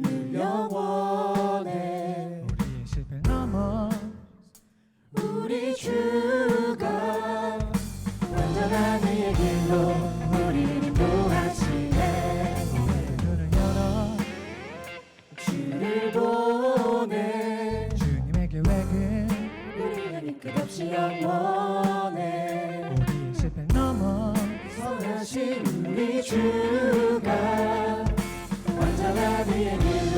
늘 영원해. 우리의 실패 넘어 우리 주가 완전한 의의 길로 우리를 인도하시네. 문을 열어 주를 보내. 주님의 계획은 우리 안에 끝없이 영원해. 우리의 실패 넘어 선하신 우리 주가 완전한 의의 길로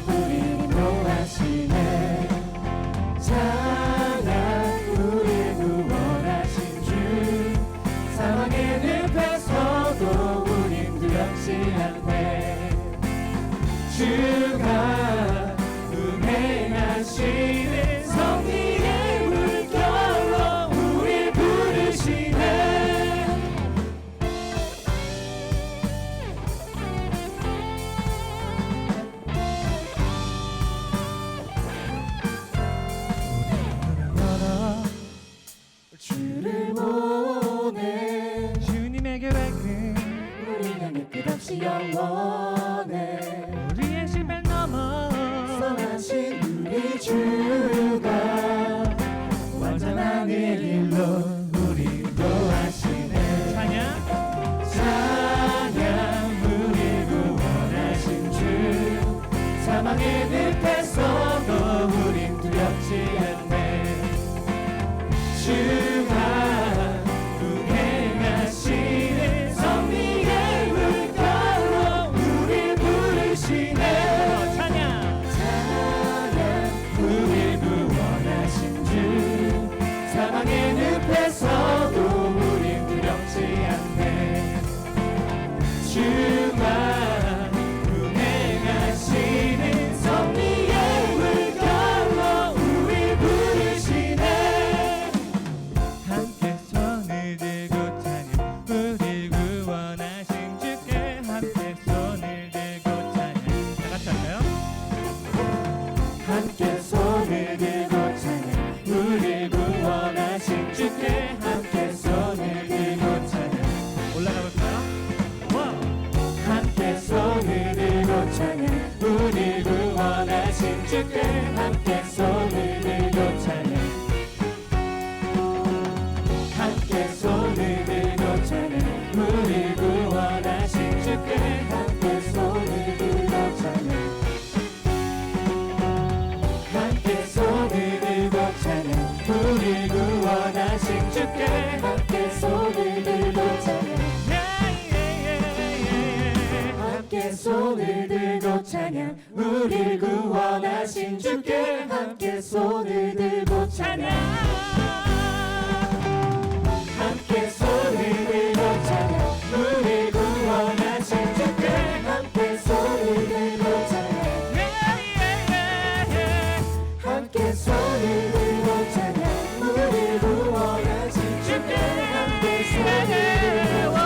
우리를 인도하시네. 찬양 우리를 구원하신 주. 사망의 늪에서도 우린 두렵지 않네. 주가 운행하시는 성리의 물결로 우릴 부르시네. 문을 열어 주를 보내. 주님의 계획은 우리 향해 끝없이 영원해. 우리의 실패 넘어 선하신 우리 주가 완전한 의의 길로 우리 인도하시네. 찬양 찬양 우리 구원하신 주. 사망의 늪에서도 우린 두렵지 않네. 주가 운행하시는 성리의 물결로 우릴 부르시네. 찬양 찬양 우릴 구원하신 주. 사망의 늪에서도 우린 두렵지 않네. 주가 운행하시는 성리의 물결로 우릴 부르시네. 함께 손을 들고 찬양 우리 구원하신 주께 함께 손을 들고 찬양 다 같이 할까요? 함께 손을 들고 찬양 우릴 구원하신 주께 함께 손을 들고 찬양. 올라가 볼까요? 와우 함께 손을 들고 찬양 우릴 구원하신 주께 함께 손을 들고 찬양. 함께 손을 들고 찬양 우릴 구원하신 주께 함께 손을 들고 찬양. 함께 손을 들고 찬양 우릴 구원하신 주께 함께 손을 들고 찬양. 함께 손을 들고 찬양 우릴 구원하신 주께 함께 손을 들고 찬양. 함께 손을 들고 찬양 우릴 구원하신 주께 함께 손을 들고 찬양. 함께 손을 들고 찬양 우릴 구원하신 주께 함께 손을 들고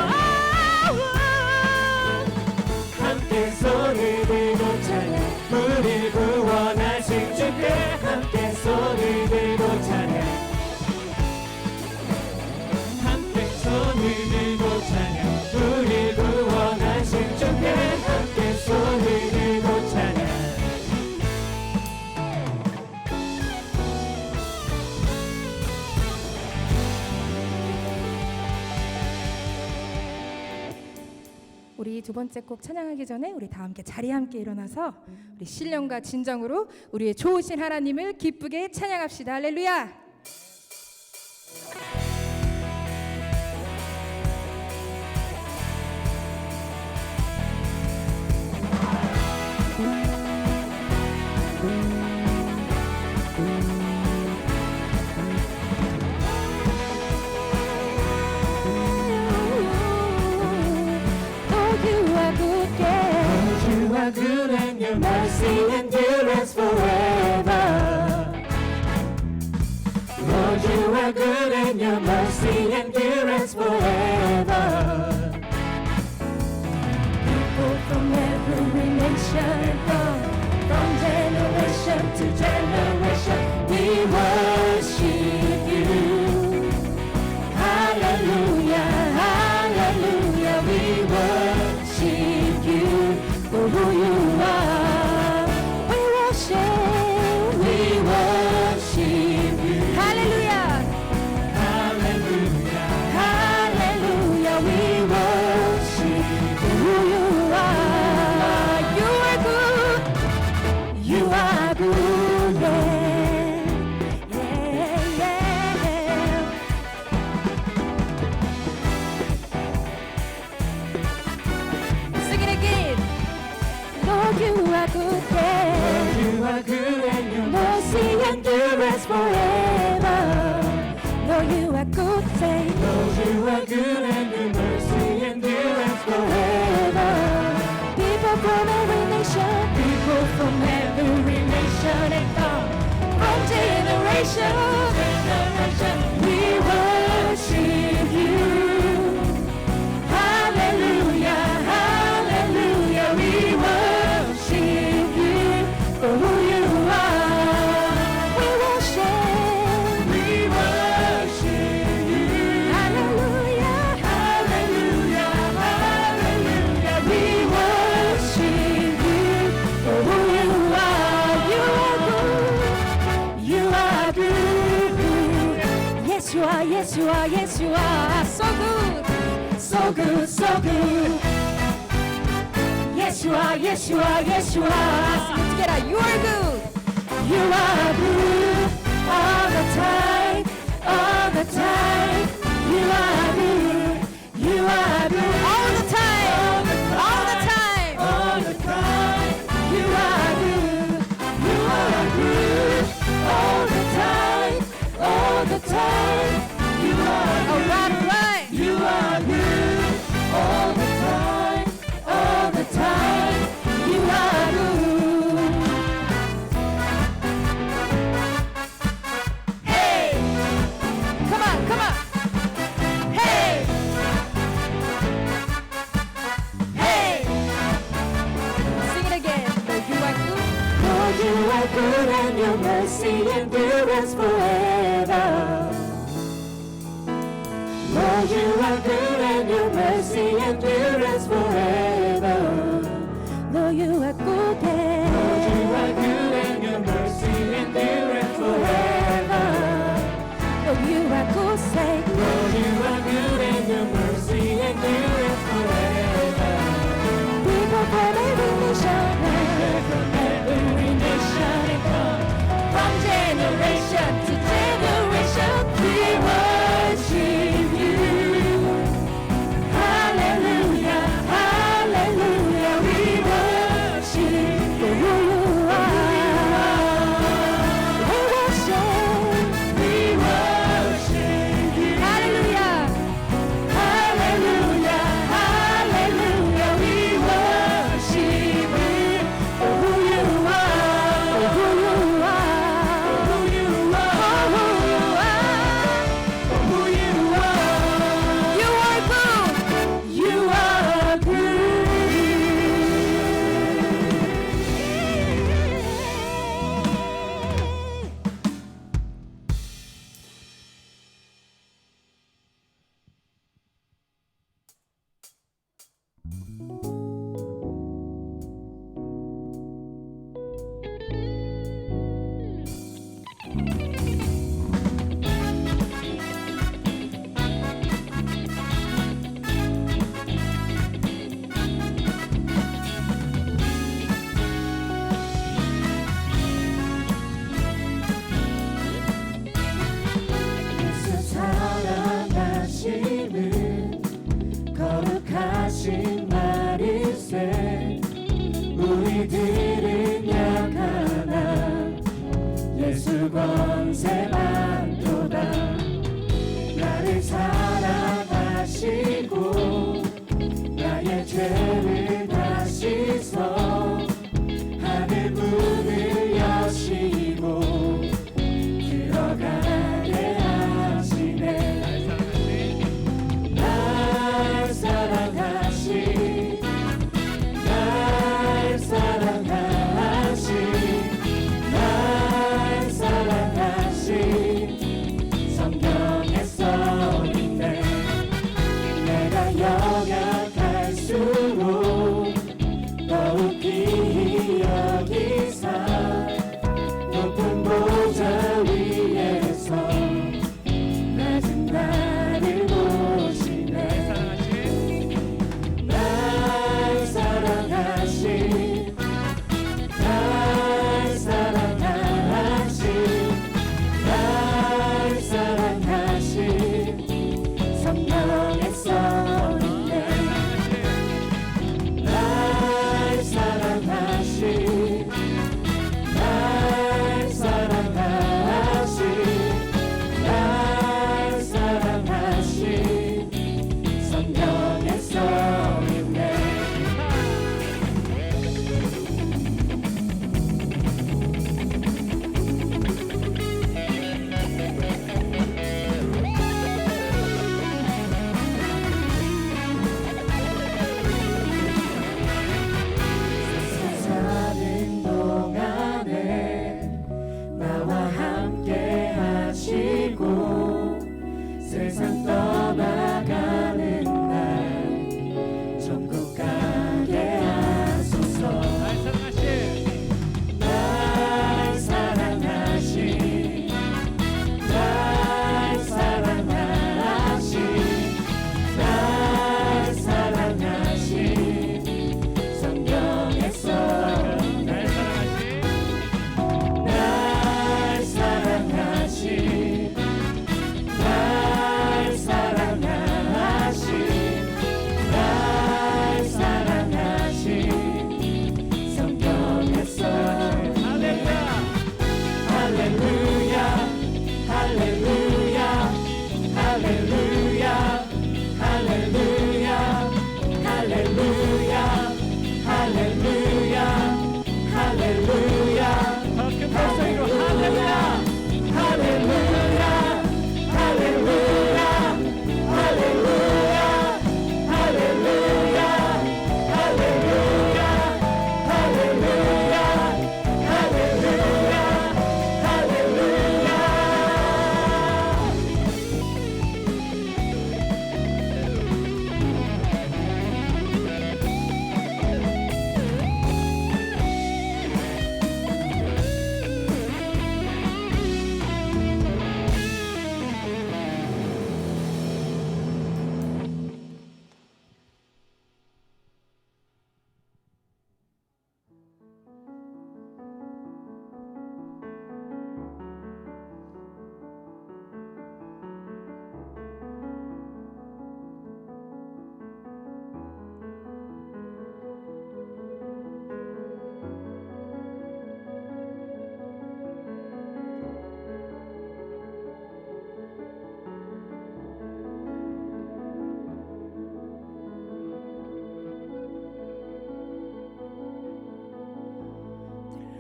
함께 손을 들고 찬양 우릴 구원하신 주께 함께 손을 들고 찬양. 함께 손을 들고 찬양 우릴 구원하신 주께 함께 손을 들고 찬양. 우리 두 번째 곡 찬양하기 전에 우리 다 함께 자리에 함께 일어나서 우리 신령과 진정으로 우리의 좋으신 하나님을 기쁘게 찬양합시다. 할렐루야. You are good and your mercy endures forever. Lord, you are good and your mercy endures forever. People from every nation, from generation to generation, we worship you. Hallelujah, hallelujah, we worship you for who you are. and come. From generation to generation, we worship you. Hallelujah, hallelujah, we worship you for who you are. We worship you. Hallelujah, hallelujah, hallelujah, we worship you for who you are. You are good, yes you are, yes you are, yes you are. So good, so good, so good. Yes you are, yes you are, yes you are. Sing it together. You are good. You are good all the time, all the time. You are good. You are good all the time, all the time, all the time. You are good. You are good all the time, all the time. You are good. All right. You are good all the time, all the time. You are good. Hey, come on, come on. Hey, hey. Sing it again. Lord, you are good. Lord, you are good, and your mercy endures forever. Lord, you are good, and your mercy endures forever. Lord, you are good, and Lord, you are good, and your mercy endures forever. Lord, you are good, say. Lord, you are good, and your mercy endures forever. People from every nation, from every nation, and come from generation to generation. We worship you. Hallelujah,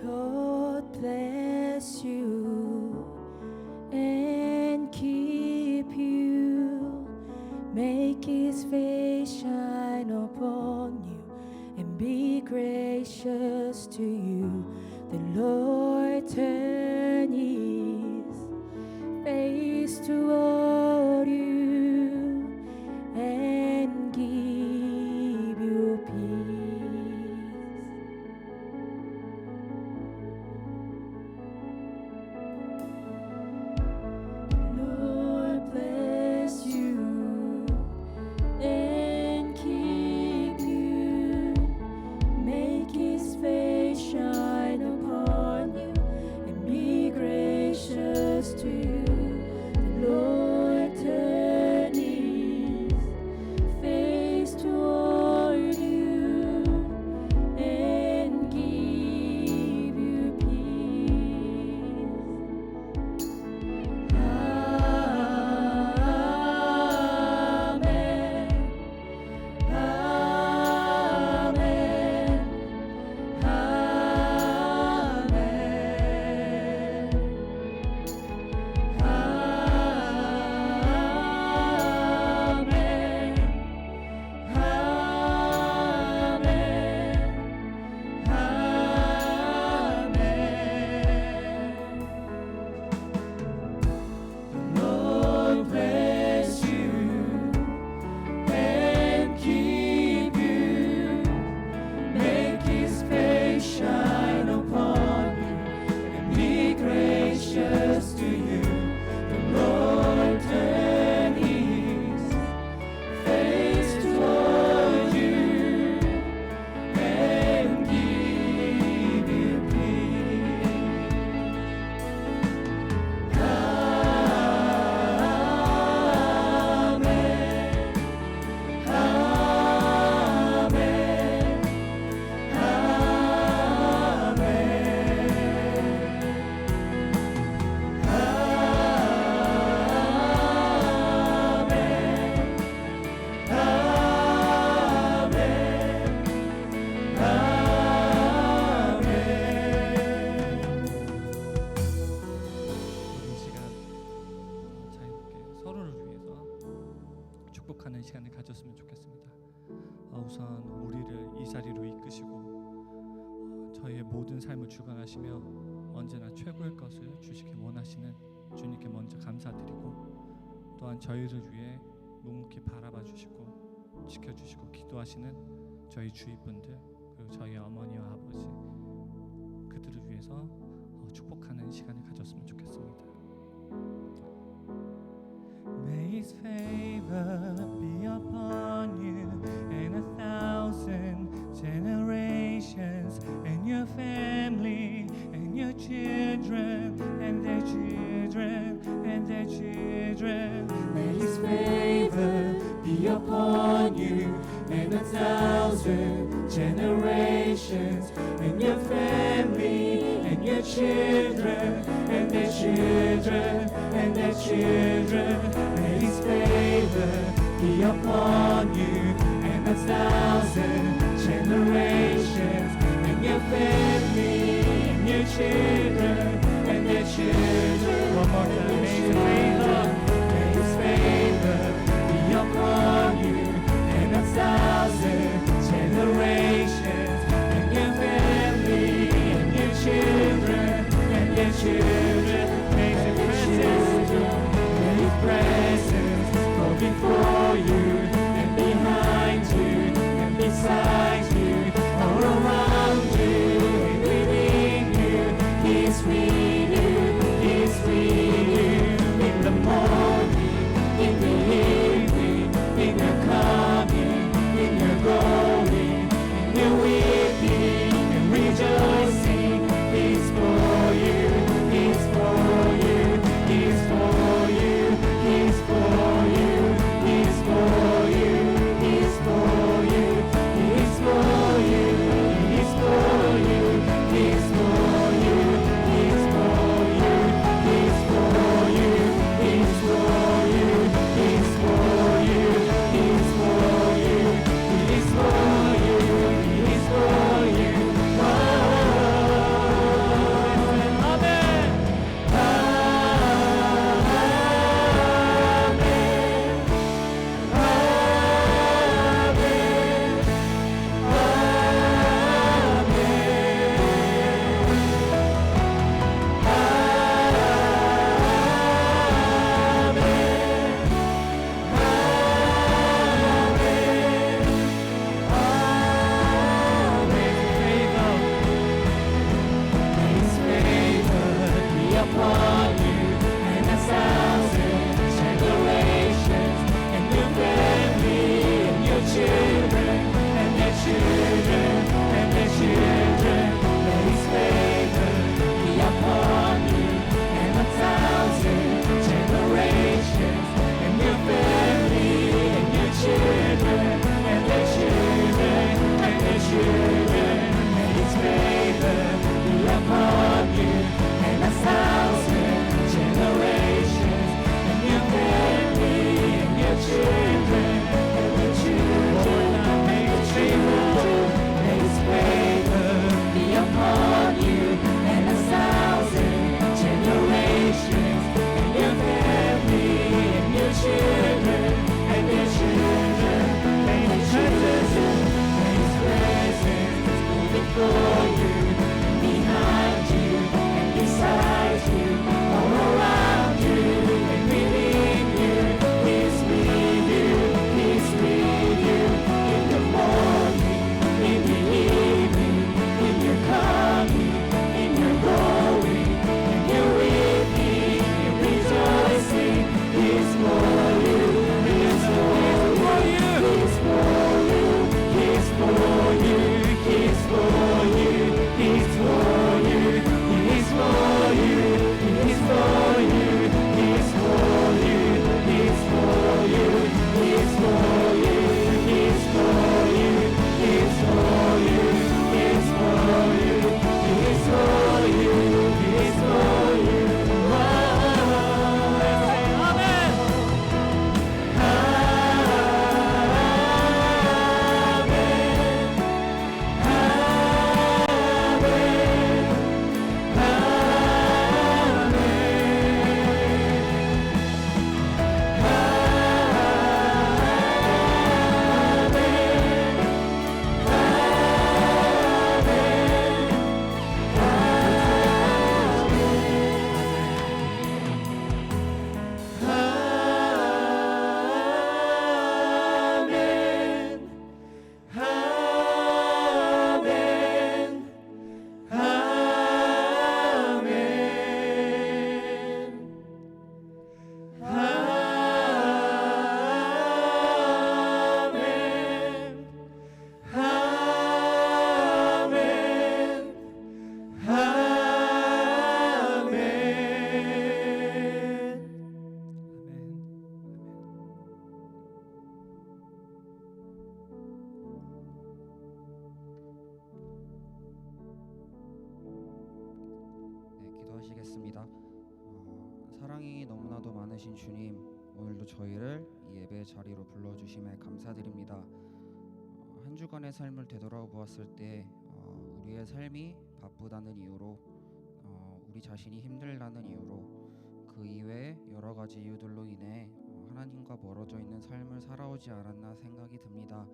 Lord bless you and keep you, make his face shine upon you and be gracious to you. The Lord turn his face toward you and give you peace. Lord bless you and keep you, make his face shine upon you and be gracious to you. The Lord turn his face toward you and give you peace. Amen. Amen. Lord bless you and keep you, make his face shine upon you and be gracious to you. The Lord turn his face toward you and give you peace. 우리 시간 자유롭게 서로를 위해서 축복하는 시간을 가졌으면 좋겠습니다. 우선 우리를 이 자리로 이끄시고 저희의 모든 삶을 주관하시며 언제나 최고의 것을 주시길 원하시는 주님께 먼저 감사드리고, 또한 저희를 위해 묵묵히 바라봐 주시고 지켜주시고 기도하시는 저희 주위 분들, 그리고 저희 어머니와 아버지, 그들을 위해서 축복하는 시간을 가졌으면 좋겠습니다. May his favor be upon you and 1,000 generations, and your family and your children and their children and their children. May his favor be upon you and 1,000 generations, and your family and your children and their children and their children. May his favor be upon you and 1,000 generations, and your family and your children and their children. One more time. May his favor May his favor be upon you and 1,000 generations, and your family and your children and their children. May his presence May his presence go before you and behind you and beside you, all around you and within you. He's with you, he's with you in the morning, in the evening, in your coming, in your going, in your weeping and rejoicing. He's for you, he's for you, he's for you, he's for you, he's for you, he's for you, he's 기도하겠습니다. 사랑이 너무나도 많으신 주님, 오늘도 저희를 이 예배 자리로 불러주심에 감사드립니다. 한 주간의 삶을 되돌아보았을 때 우리의 삶이 바쁘다는 이유로 우리 자신이 힘들다는 이유로 그 이외에 여러 가지 이유들로 인해 하나님과 멀어져 있는 삶을 살아오지 않았나 생각이 듭니다.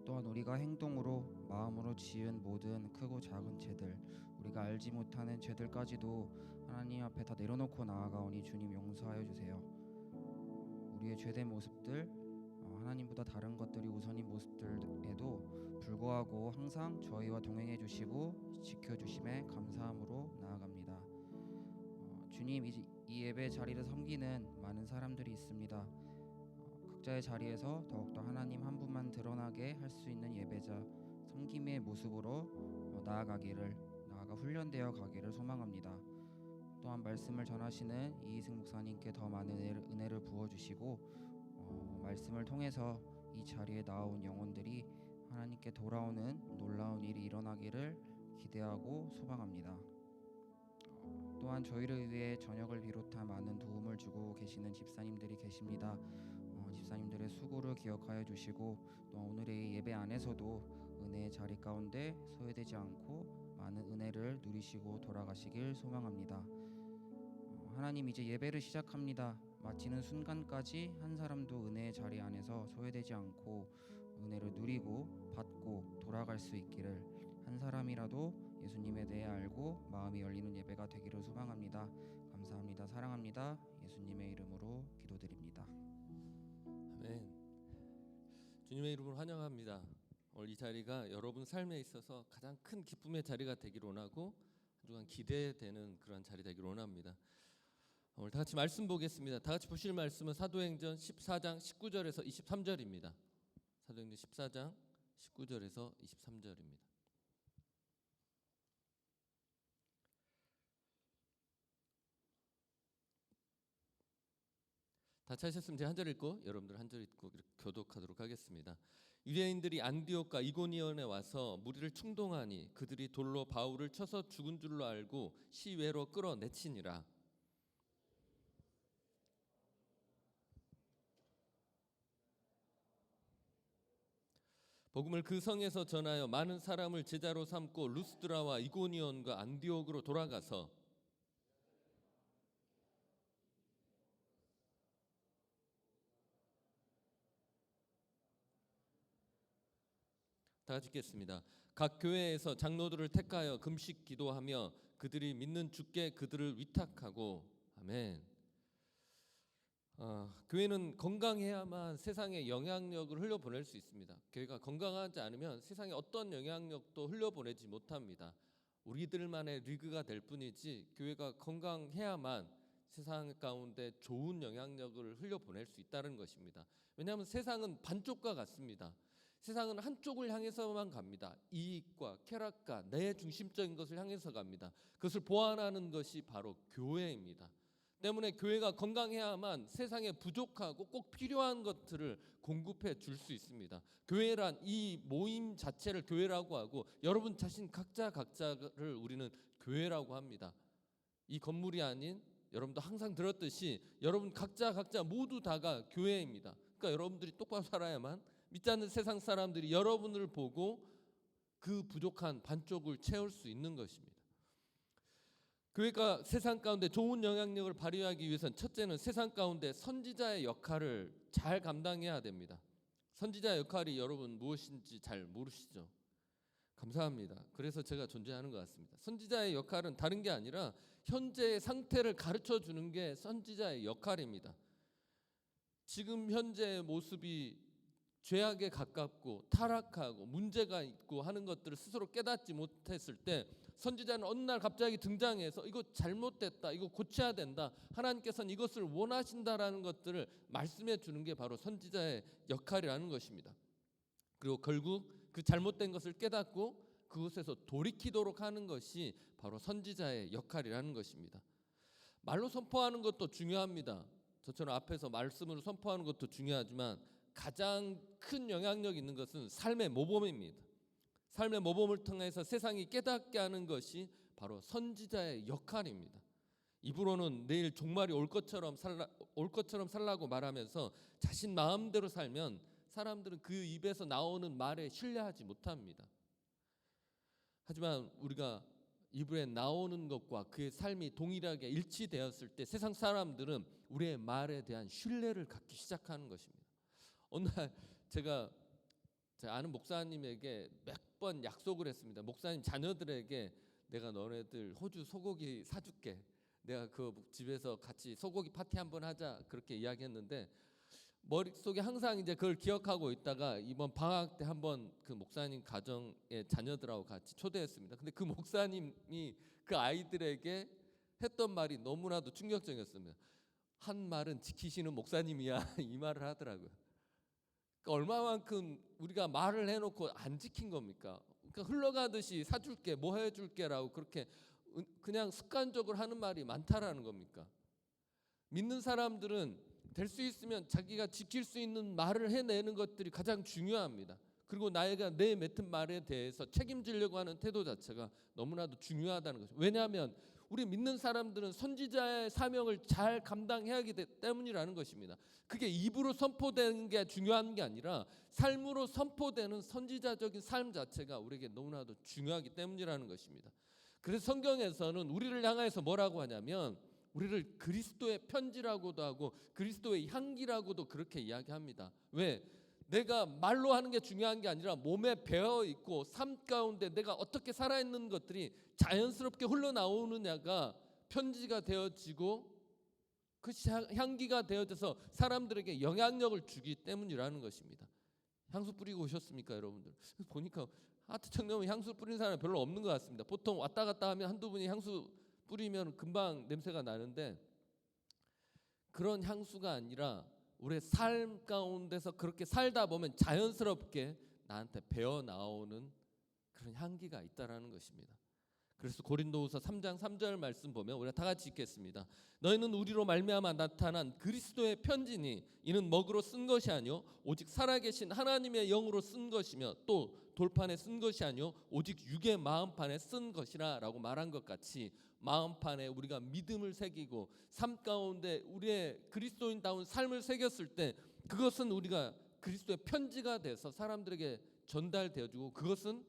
또한 우리가 행동으로 마음으로 지은 모든 크고 작은 죄들, 우리가 알지 못하는 죄들까지도 하나님 앞에 다 내려놓고 나아가오니 주님 용서하여 주세요. 우리의 죄된 모습들, 하나님보다 다른 것들이 우선인 모습들에도 불구하고 항상 저희와 동행해 주시고 지켜주심에 감사함으로 나아갑니다. 주님, 이 예배 자리를 섬기는 많은 사람들이 있습니다. 각자의 자리에서 더욱더 하나님 한 분만 드러나게 할 수 있는 예배자, 섬김의 모습으로 나아가 훈련되어 가기를 소망합니다. 또한 말씀을 전하시는 이희승 목사님께 더 많은 은혜를 부어주시고 말씀을 통해서 이 자리에 나온 영혼들이 하나님께 돌아오는 놀라운 일이 일어나기를 기대하고 소망합니다. 또한 저희를 위해 저녁을 비롯한 많은 도움을 주고 계시는 집사님들이 계십니다. 집사님들의 수고를 기억하여 주시고 또 오늘의 예배 안에서도 은혜의 자리 가운데 소외되지 않고 많은 은혜를 누리시고 돌아가시길 소망합니다. 하나님, 이제 예배를 시작합니다. 마치는 순간까지 한 사람도 은혜의 자리 안에서 소외되지 않고 은혜를 누리고 받고 돌아갈 수 있기를, 한 사람이라도 예수님에 대해 알고 마음이 열리는 예배가 되기를 소망합니다. 감사합니다. 사랑합니다. 예수님의 이름으로 기도드립니다. 아멘. 주님의 이름으로 환영합니다. 오늘 이 자리가 여러분 삶에 있어서 가장 큰 기쁨의 자리가 되기를 원하고 한 주간 기대되는 그런 자리 되기를 원합니다. 오늘 다 같이 말씀 보겠습니다. 다 같이 보실 말씀은 사도행전 14장 19절에서 23절입니다. 사도행전 14장 19절에서 23절입니다. 다 찾으셨으면 제가 한 절 읽고 여러분들 한 절 읽고 교독하도록 하겠습니다. 유대인들이 안디옥과 이고니온에 와서 무리를 충동하니 그들이 돌로 바울을 쳐서 죽은 줄로 알고 시외로 끌어내치니라. 복음을 그 성에서 전하여 많은 사람을 제자로 삼고 루스드라와 이고니온과 안디옥으로 돌아가서 다 같이 읽겠습니다. 각 교회에서 장로들을 택하여 금식 기도하며 그들이 믿는 주께 그들을 위탁하고. 아멘. 교회는 건강해야만 세상에 영향력을 흘려보낼 수 있습니다. 교회가 건강하지 않으면 세상에 어떤 영향력도 흘려보내지 못합니다. 우리들만의 리그가 될 뿐이지 교회가 건강해야만 세상 가운데 좋은 영향력을 흘려보낼 수 있다는 것입니다. 왜냐하면 세상은 반쪽과 같습니다. 세상은 한쪽을 향해서만 갑니다. 이익과 쾌락과 내 중심적인 것을 향해서 갑니다. 그것을 보완하는 것이 바로 교회입니다. 때문에 교회가 건강해야만 세상에 부족하고 꼭 필요한 것들을 공급해 줄 수 있습니다. 교회란 이 모임 자체를 교회라고 하고 여러분 자신 각자를 우리는 교회라고 합니다. 이 건물이 아닌, 여러분도 항상 들었듯이 여러분 각자 모두 다가 교회입니다. 그러니까 여러분들이 똑바로 살아야만 믿지 않는 세상 사람들이 여러분을 보고 그 부족한 반쪽을 채울 수 있는 것입니다. 교회가 세상 가운데 좋은 영향력을 발휘하기 위해서는 첫째는 세상 가운데 선지자의 역할을 잘 감당해야 됩니다. 선지자의 역할이 여러분 무엇인지 잘 모르시죠? 감사합니다. 그래서 제가 존재하는 것 같습니다. 선지자의 역할은 다른 게 아니라 현재의 상태를 가르쳐 주는 게 선지자의 역할입니다. 지금 현재의 모습이 죄악에 가깝고 타락하고 문제가 있고 하는 것들을 스스로 깨닫지 못했을 때 선지자는 어느 날 갑자기 등장해서 이거 잘못됐다, 이거 고쳐야 된다, 하나님께서는 이것을 원하신다라는 것들을 말씀해 주는 게 바로 선지자의 역할이라는 것입니다. 그리고 결국 그 잘못된 것을 깨닫고 그곳에서 돌이키도록 하는 것이 바로 선지자의 역할이라는 것입니다. 말로 선포하는 것도 중요합니다. 저처럼 앞에서 말씀으로 선포하는 것도 중요하지만 가장 큰 영향력 있는 것은 삶의 모범입니다. 삶의 모범을 통해서 세상이 깨닫게 하는 것이 바로 선지자의 역할입니다. 입으로는 내일 종말이 올 것처럼 살라고 말하면서 자신 마음대로 살면 사람들은 그 입에서 나오는 말에 신뢰하지 못합니다. 하지만 우리가 입에 나오는 것과 그의 삶이 동일하게 일치되었을 때 세상 사람들은 우리의 말에 대한 신뢰를 갖기 시작하는 것입니다. 어느 날 제가 아는 목사님에게 몇 번 약속을 했습니다. 목사님 자녀들에게 내가 너네들 호주 소고기 사줄게. 내가 그 집에서 같이 소고기 파티 한번 하자 그렇게 이야기했는데 머릿속에 항상 이제 그걸 기억하고 있다가 이번 방학 때 한번 그 목사님 가정의 자녀들하고 같이 초대했습니다. 근데 그 목사님이 그 아이들에게 했던 말이 너무나도 충격적이었습니다. 한 말은 지키시는 목사님이야 이 말을 하더라고요. 그러니까 얼마만큼 우리가 말을 해놓고 안 지킨 겁니까? 그러니까 흘러가듯이 사줄게 뭐 해줄게라고 그렇게 그냥 습관적으로 하는 말이 많다라는 겁니까? 믿는 사람들은 될 수 있으면 자기가 지킬 수 있는 말을 해내는 것들이 가장 중요합니다. 그리고 나이가 내 맺은 말에 대해서 책임지려고 하는 태도 자체가 너무나도 중요하다는 거죠. 왜냐하면 우리 믿는 사람들은 선지자의 사명을 잘 감당해야 하기 때문이라는 것입니다. 그게 입으로 선포되는 게 중요한 게 아니라 삶으로 선포되는 선지자적인 삶 자체가 우리에게 너무나도 중요하기 때문이라는 것입니다. 그래서 성경에서는 우리를 향해서 뭐라고 하냐면 우리를 그리스도의 편지라고도 하고 그리스도의 향기라고도 그렇게 이야기합니다. 왜? 내가 말로 하는 게 중요한 게 아니라 몸에 배어 있고 삶 가운데 내가 어떻게 살아있는 것들이 자연스럽게 흘러나오느냐가 편지가 되어지고 그 향기가 되어져서 사람들에게 영향력을 주기 때문이라는 것입니다. 향수 뿌리고 오셨습니까, 여러분들? 보니까 하트청렴은 향수 뿌리는 사람이 별로 없는 것 같습니다. 보통 왔다 갔다 하면 한두 분이 향수 뿌리면 금방 냄새가 나는데 그런 향수가 아니라 우리의 삶 가운데서 그렇게 살다 보면 자연스럽게 나한테 배어 나오는 그런 향기가 있다라는 것입니다. 그래서 고린도후서 3장 3절 말씀 보면 우리가 다 같이 읽겠습니다. 너희는 우리로 말미암아 나타난 그리스도의 편지니 이는 먹으로 쓴 것이 아니요 오직 살아계신 하나님의 영으로 쓴 것이며 또 돌판에 쓴 것이 아니요 오직 육의 마음판에 쓴 것이라 라고 말한 것 같이 마음판에 우리가 믿음을 새기고 삶 가운데 우리의 그리스도인다운 삶을 새겼을 때 그것은 우리가 그리스도의 편지가 돼서 사람들에게 전달되어지고 그것은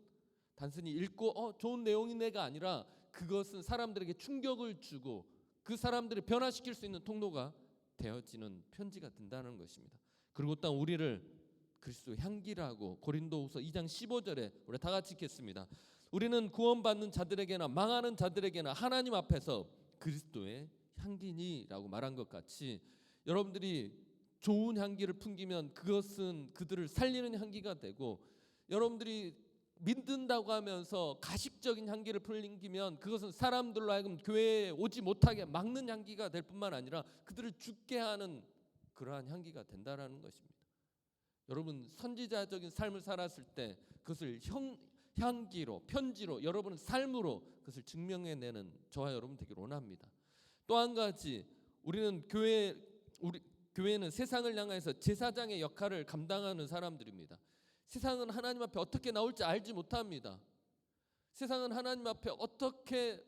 단순히 읽고 좋은 내용이네가 아니라 그것은 사람들에게 충격을 주고 그 사람들을 변화시킬 수 있는 통로가 되어지는 편지가 된다는 것입니다. 그리고 또 우리를 그리스도의 향기라고 고린도후서 2장 15절에 우리 다 같이 읽겠습니다. 우리는 구원받는 자들에게나 망하는 자들에게나 하나님 앞에서 그리스도의 향기니라고 말한 것 같이 여러분들이 좋은 향기를 풍기면 그것은 그들을 살리는 향기가 되고 여러분들이 믿는다고 하면서 가식적인 향기를 풍기면 그것은 사람들로 하여금 교회에 오지 못하게 막는 향기가 될 뿐만 아니라 그들을 죽게 하는 그러한 향기가 된다라는 것입니다. 여러분 선지자적인 삶을 살았을 때 그것을 향기로 편지로 여러분은 삶으로 그것을 증명해내는 저와 여러분 되기를 원합니다. 또 한 가지 우리 교회는 세상을 향해서 제사장의 역할을 감당하는 사람들입니다. 세상은 하나님 앞에 어떻게 나올지 알지 못합니다. 세상은 하나님 앞에 어떻게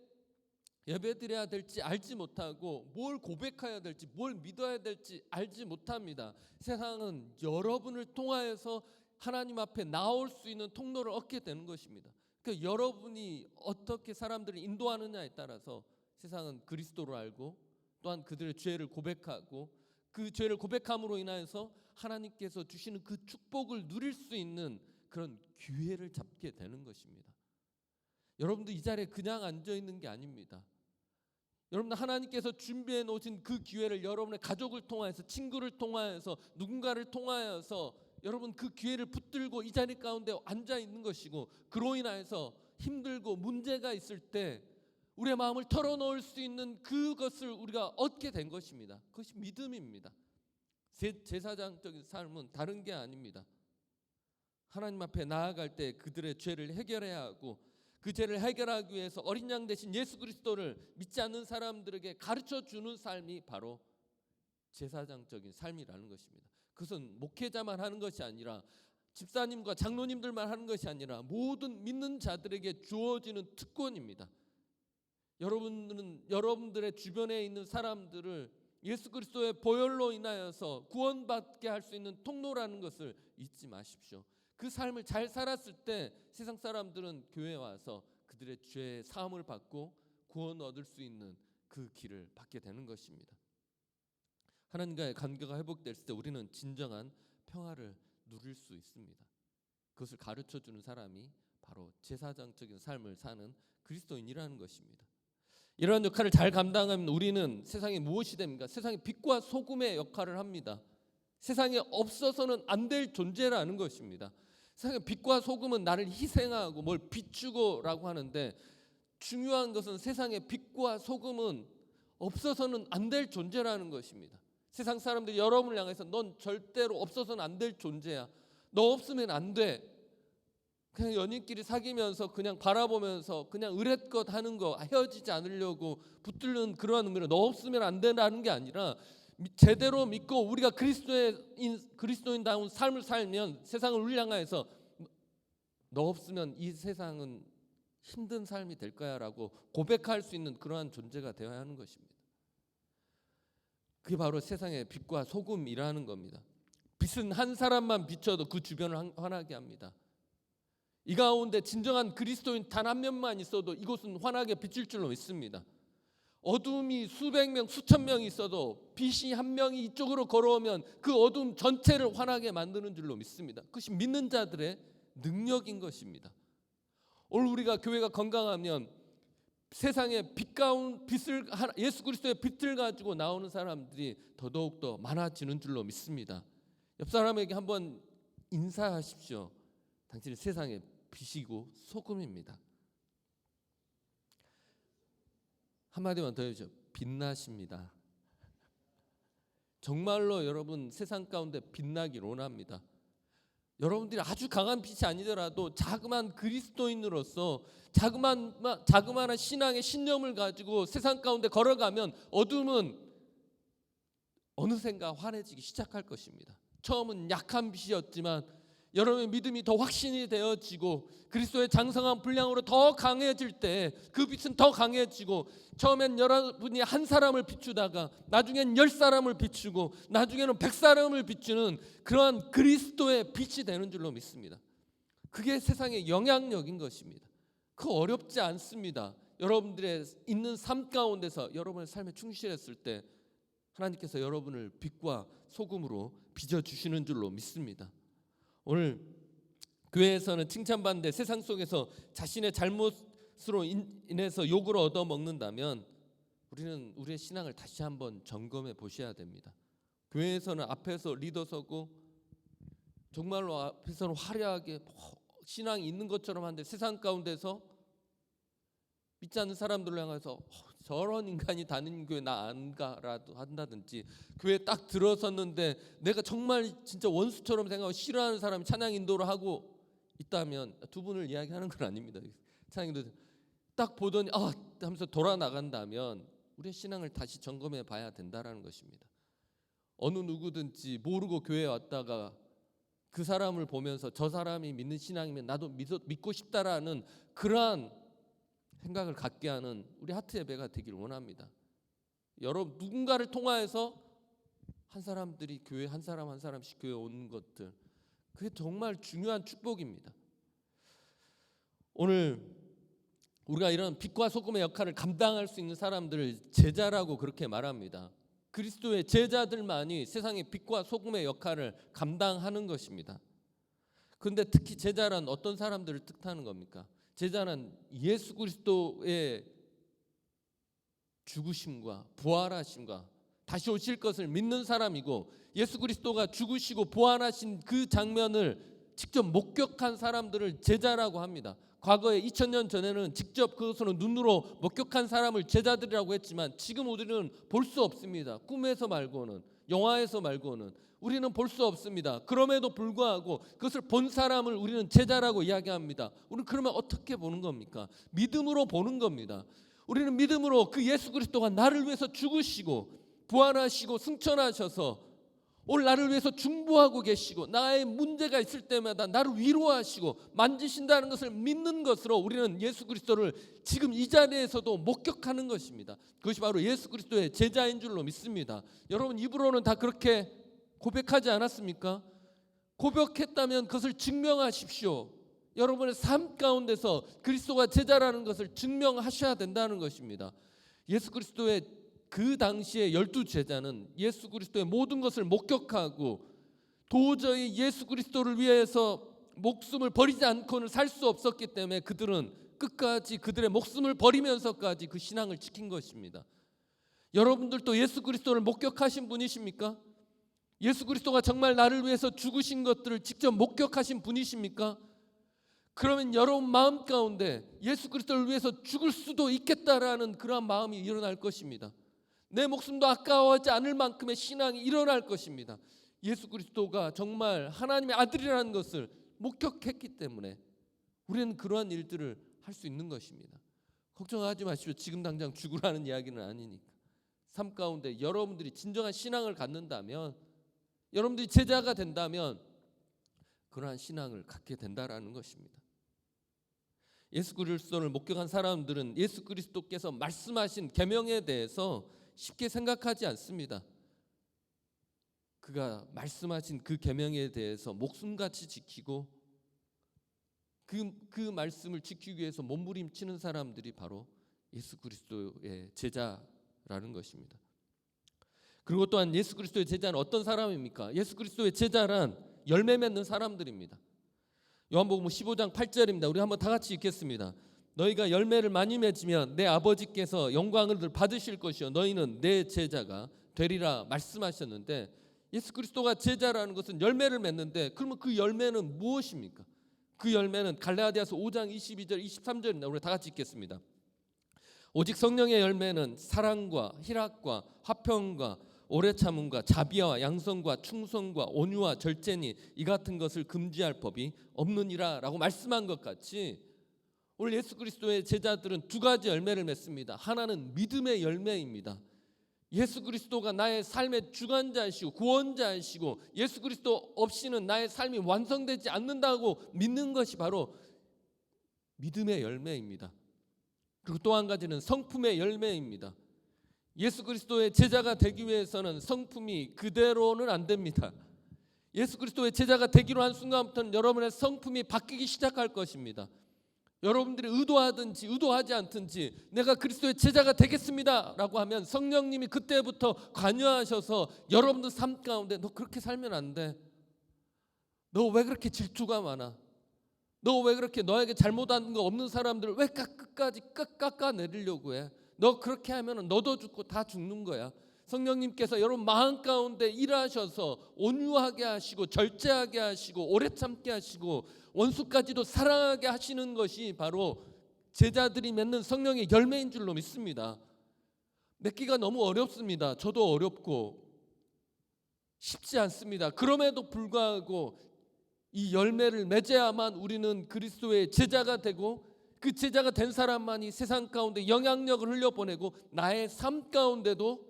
예배드려야 될지 알지 못하고 뭘 고백해야 될지 뭘 믿어야 될지 알지 못합니다. 세상은 여러분을 통하여서 하나님 앞에 나올 수 있는 통로를 얻게 되는 것입니다. 그러니까 여러분이 어떻게 사람들을 인도하느냐에 따라서 세상은 그리스도를 알고 또한 그들의 죄를 고백하고 그 죄를 고백함으로 인하여서 하나님께서 주시는 그 축복을 누릴 수 있는 그런 기회를 잡게 되는 것입니다. 여러분도 이 자리에 그냥 앉아 있는 게 아닙니다. 여러분들 하나님께서 준비해 놓으신 그 기회를 여러분의 가족을 통하여서 친구를 통하여서 누군가를 통하여서 여러분 그 기회를 붙들고 이 자리 가운데 앉아 있는 것이고 그로 인하여서 힘들고 문제가 있을 때 우리의 마음을 털어놓을 수 있는 그것을 우리가 얻게 된 것입니다. 그것이 믿음입니다. 제사장적인 삶은 다른 게 아닙니다. 하나님 앞에 나아갈 때 그들의 죄를 해결해야 하고 그 죄를 해결하기 위해서 어린 양 대신 예수 그리스도를 믿지 않는 사람들에게 가르쳐 주는 삶이 바로 제사장적인 삶이라는 것입니다. 그것은 목회자만 하는 것이 아니라 집사님과 장로님들만 하는 것이 아니라 모든 믿는 자들에게 주어지는 특권입니다. 여러분들의 주변에 있는 사람들을 예수 그리스도의 보혈로 인하여서 구원받게 할 수 있는 통로라는 것을 잊지 마십시오. 그 삶을 잘 살았을 때 세상 사람들은 교회에 와서 그들의 죄의 사함을 받고 구원 얻을 수 있는 그 길을 받게 되는 것입니다. 하나님과의 관계가 회복될 때 우리는 진정한 평화를 누릴 수 있습니다. 그것을 가르쳐주는 사람이 바로 제사장적인 삶을 사는 그리스도인이라는 것입니다. 이러한 역할을 잘 감당하면 우리는 세상에 무엇이 됩니까? 세상의 빛과 소금의 역할을 합니다. 세상에 없어서는 안 될 존재라는 것입니다. 세상의 빛과 소금은 나를 희생하고 뭘 비추고라고 하는데, 중요한 것은 세상의 빛과 소금은 없어서는 안 될 존재라는 것입니다. 세상 사람들이 여러분을 향해서 넌 절대로 없어서는 안 될 존재야, 너 없으면 안 돼, 그냥 연인끼리 사귀면서 그냥 바라보면서 그냥 의렛것 하는 거, 헤어지지 않으려고 붙들는 그러한 의미로 너 없으면 안 된다는 게 아니라, 제대로 믿고 우리가 그리스도인다운 삶을 살면 세상을 우리 향해서 너 없으면 이 세상은 힘든 삶이 될 거야 라고 고백할 수 있는 그러한 존재가 되어야 하는 것입니다. 그게 바로 세상의 빛과 소금이라는 겁니다. 빛은 한 사람만 비춰도 그 주변을 환하게 합니다. 이 가운데 진정한 그리스도인 단 한 명만 있어도 이곳은 환하게 비칠 줄로 믿습니다. 어둠이 수백 명, 수천 명 있어도 빛이 한 명이 이쪽으로 걸어오면 그 어둠 전체를 환하게 만드는 줄로 믿습니다. 그것이 믿는 자들의 능력인 것입니다. 오늘 우리가 교회가 건강하면 세상의 빛을, 예수 그리스도의 빛을 가지고 나오는 사람들이 더더욱 많아지는 줄로 믿습니다. 옆 사람에게 한번 인사하십시오. 당신은 세상의 빛이고 소금입니다. 한마디만 더 해주죠. 빛나십니다. 정말로 여러분 세상 가운데 빛나길 원합니다. 여러분들이 아주 강한 빛이 아니더라도 자그마한 그리스도인으로서 자그마한 신앙의 신념을 가지고 세상 가운데 걸어가면 어둠은 어느샌가 환해지기 시작할 것입니다. 처음은 약한 빛이었지만 여러분의 믿음이 더 확신이 되어지고 그리스도의 장성한 분량으로 더 강해질 때 그 빛은 더 강해지고, 처음엔 여러분이 한 사람을 비추다가 나중엔 10사람을 비추고 나중에는 100사람을 비추는 그러한 그리스도의 빛이 되는 줄로 믿습니다. 그게 세상의 영향력인 것입니다. 그 어렵지 않습니다. 여러분들의 있는 삶 가운데서 여러분의 삶에 충실했을 때 하나님께서 여러분을 빛과 소금으로 빚어주시는 줄로 믿습니다. 오늘 교회에서는 칭찬받는데 세상 속에서 자신의 잘못으로 인해서 욕을 얻어먹는다면 우리는 우리의 신앙을 다시 한번 점검해 보셔야 됩니다. 교회에서는 앞에서 리더 서고 정말로 앞에서는 화려하게 신앙이 있는 것처럼 하는데 세상 가운데서 믿지 않는 사람들을 향해서 저런 인간이 다니는 교회 나 안 가라도 한다든지, 교회에 딱 들어섰는데 내가 정말 진짜 원수처럼 생각하고 싫어하는 사람이 찬양 인도를 하고 있다면, 두 분을 이야기하는 건 아닙니다. 찬양 인도 딱 보더니 하면서 돌아 나간다면 우리의 신앙을 다시 점검해 봐야 된다라는 것입니다. 어느 누구든지 모르고 교회에 왔다가 그 사람을 보면서 저 사람이 믿는 신앙이면 나도 믿고 싶다라는 그러한 생각을 갖게 하는 우리 하트 예배가 되기를 원합니다. 여러분, 누군가를 통하여서 한 사람들이 교회 한 사람씩 교회 오는 것들, 그게 정말 중요한 축복입니다. 오늘 우리가 이런 빛과 소금의 역할을 감당할 수 있는 사람들을 제자라고 그렇게 말합니다. 그리스도의 제자들만이 세상의 빛과 소금의 역할을 감당하는 것입니다. 그런데 특히 제자란 어떤 사람들을 뜻하는 겁니까? 제자는 예수 그리스도의 죽으심과 부활하심과 다시 오실 것을 믿는 사람이고, 예수 그리스도가 죽으시고 부활하신 그 장면을 직접 목격한 사람들을 제자라고 합니다. 과거에 2000년 전에는 직접 그것으로 눈으로 목격한 사람을 제자들이라고 했지만 지금 우리는 볼 수 없습니다. 꿈에서 말고는, 영화에서 말고는 우리는 볼 수 없습니다. 그럼에도 불구하고 그것을 본 사람을 우리는 제자라고 이야기합니다. 우리는 그러면 어떻게 보는 겁니까? 믿음으로 보는 겁니다. 우리는 믿음으로 그 예수 그리스도가 나를 위해서 죽으시고 부활하시고 승천하셔서 오늘 나를 위해서 중보하고 계시고 나의 문제가 있을 때마다 나를 위로하시고 만지신다는 것을 믿는 것으로 우리는 예수 그리스도를 지금 이 자리에서도 목격하는 것입니다. 그것이 바로 예수 그리스도의 제자인 줄로 믿습니다. 여러분 입으로는 다 그렇게 고백하지 않았습니까? 고백했다면 그것을 증명하십시오. 여러분의 삶 가운데서 그리스도가 제자라는 것을 증명하셔야 된다는 것입니다. 예수 그리스도의 그 당시에 12제자는 예수 그리스도의 모든 것을 목격하고 도저히 예수 그리스도를 위해서 목숨을 버리지 않고는 살 수 없었기 때문에 그들은 끝까지 그들의 목숨을 버리면서까지 그 신앙을 지킨 것입니다. 여러분들도 예수 그리스도를 목격하신 분이십니까? 예수 그리스도가 정말 나를 위해서 죽으신 것들을 직접 목격하신 분이십니까? 그러면 여러분 마음 가운데 예수 그리스도를 위해서 죽을 수도 있겠다라는 그러한 마음이 일어날 것입니다. 내 목숨도 아까워하지 않을 만큼의 신앙이 일어날 것입니다. 예수 그리스도가 정말 하나님의 아들이라는 것을 목격했기 때문에 우리는 그러한 일들을 할 수 있는 것입니다. 걱정하지 마십시오. 지금 당장 죽으라는 이야기는 아니니까. 삶 가운데 여러분들이 진정한 신앙을 갖는다면, 여러분들이 제자가 된다면 그러한 신앙을 갖게 된다라는 것입니다. 예수 그리스도를 목격한 사람들은 예수 그리스도께서 말씀하신 계명에 대해서 쉽게 생각하지 않습니다. 그가 말씀하신 그 계명에 대해서 목숨같이 지키고 그 말씀을 지키기 위해서 몸부림치는 사람들이 바로 예수 그리스도의 제자라는 것입니다. 그리고 또한 예수 그리스도의 제자는 어떤 사람입니까? 예수 그리스도의 제자란 열매 맺는 사람들입니다. 요한복음 15장 8절입니다. 우리 한번 다 같이 읽겠습니다. 너희가 열매를 많이 맺으면 내 아버지께서 영광을 받으실 것이요 너희는 내 제자가 되리라 말씀하셨는데, 예수 그리스도가 제자라는 것은 열매를 맺는데, 그러면 그 열매는 무엇입니까? 그 열매는 갈라디아서 5장 22절 23절입니다. 우리 다 같이 읽겠습니다. 오직 성령의 열매는 사랑과 희락과 화평과 오래 참음과 자비와 양성과 충성과 온유와 절제니 이 같은 것을 금지할 법이 없느니라 라고 말씀한 것 같이, 오늘 예수 그리스도의 제자들은 두 가지 열매를 맺습니다. 하나는 믿음의 열매입니다. 예수 그리스도가 나의 삶의 주관자이시고 구원자이시고 예수 그리스도 없이는 나의 삶이 완성되지 않는다고 믿는 것이 바로 믿음의 열매입니다. 그리고 또 한 가지는 성품의 열매입니다. 예수 그리스도의 제자가 되기 위해서는 성품이 그대로는 안 됩니다. 예수 그리스도의 제자가 되기로 한 순간부터는 여러분의 성품이 바뀌기 시작할 것입니다. 여러분들이 의도하든지 의도하지 않든지 내가 그리스도의 제자가 되겠습니다 라고 하면 성령님이 그때부터 관여하셔서 여러분들 삶 가운데 너 그렇게 살면 안 돼, 너 왜 그렇게 질투가 많아, 너 왜 그렇게 너에게 잘못한 거 없는 사람들을 왜 끝까지 깎아내리려고 해, 너 그렇게 하면 너도 죽고 다 죽는 거야. 성령님께서 여러분 마음 가운데 일하셔서 온유하게 하시고 절제하게 하시고 오래 참게 하시고 원수까지도 사랑하게 하시는 것이 바로 제자들이 맺는 성령의 열매인 줄로 믿습니다. 맺기가 너무 어렵습니다. 저도 어렵고 쉽지 않습니다. 그럼에도 불구하고 이 열매를 맺어야만 우리는 그리스도의 제자가 되고, 그 제자가 된 사람만이 세상 가운데 영향력을 흘려보내고 나의 삶 가운데도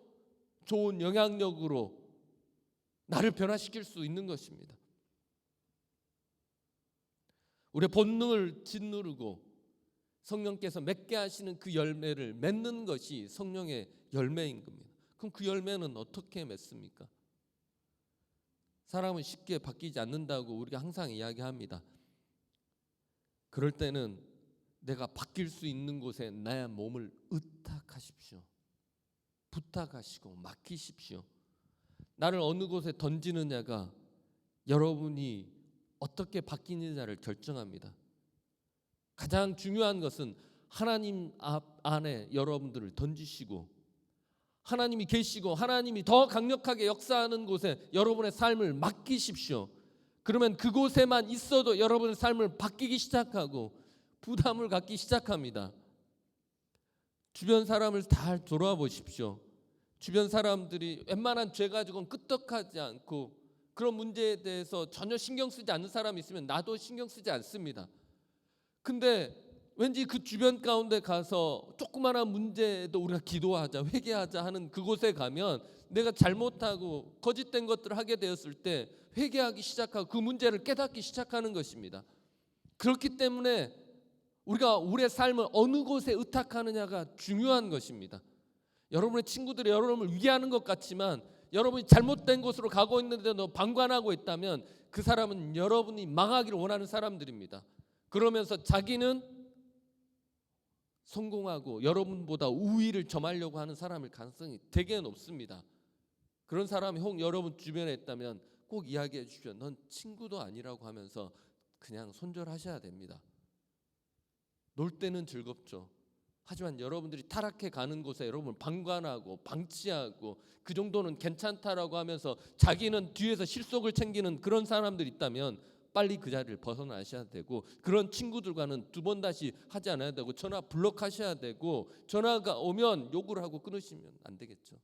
좋은 영향력으로 나를 변화시킬 수 있는 것입니다. 우리의 본능을 짓누르고 성령께서 맺게 하시는 그 열매를 맺는 것이 성령의 열매인 겁니다. 그럼 그 열매는 어떻게 맺습니까? 사람은 쉽게 바뀌지 않는다고 우리가 항상 이야기합니다. 그럴 때는 내가 바뀔 수 있는 곳에 나의 몸을 의탁하십시오. 부탁하시고 맡기십시오. 나를 어느 곳에 던지느냐가 여러분이 어떻게 바뀌느냐를 결정합니다. 가장 중요한 것은 하나님 안에 여러분들을 던지시고 하나님이 계시고 하나님이 더 강력하게 역사하는 곳에 여러분의 삶을 맡기십시오. 그러면 그곳에만 있어도 여러분의 삶을 바뀌기 시작하고 부담을 갖기 시작합니다. 주변 사람을 잘 돌아보십시오. 주변 사람들이 웬만한 죄 가지고는 끄떡하지 않고 그런 문제에 대해서 전혀 신경 쓰지 않는 사람이 있으면 나도 신경 쓰지 않습니다. 근데 왠지 그 주변 가운데 가서 조그마한 문제도 우리가 기도하자, 회개하자 하는 그곳에 가면 내가 잘못하고 거짓된 것들을 하게 되었을 때 회개하기 시작하고 그 문제를 깨닫기 시작하는 것입니다. 그렇기 때문에 우리가 우리의 삶을 어느 곳에 의탁하느냐가 중요한 것입니다. 여러분의 친구들이 여러분을 위하는 것 같지만 여러분이 잘못된 곳으로 가고 있는데도 방관하고 있다면 그 사람은 여러분이 망하기를 원하는 사람들입니다. 그러면서 자기는 성공하고 여러분보다 우위를 점하려고 하는 사람일 가능성이 되게 높습니다. 그런 사람이 혹 여러분 주변에 있다면 꼭 이야기해 주십시오. 넌 친구도 아니라고 하면서 그냥 손절하셔야 됩니다. 놀 때는 즐겁죠. 하지만 여러분들이 타락해 가는 곳에 여러분을 방관하고 방치하고 그 정도는 괜찮다라고 하면서 자기는 뒤에서 실속을 챙기는 그런 사람들이 있다면 빨리 그 자리를 벗어나셔야 되고, 그런 친구들과는 두 번 다시 하지 않아야 되고 전화 블록하셔야 되고, 전화가 오면 욕을 하고 끊으시면 안 되겠죠.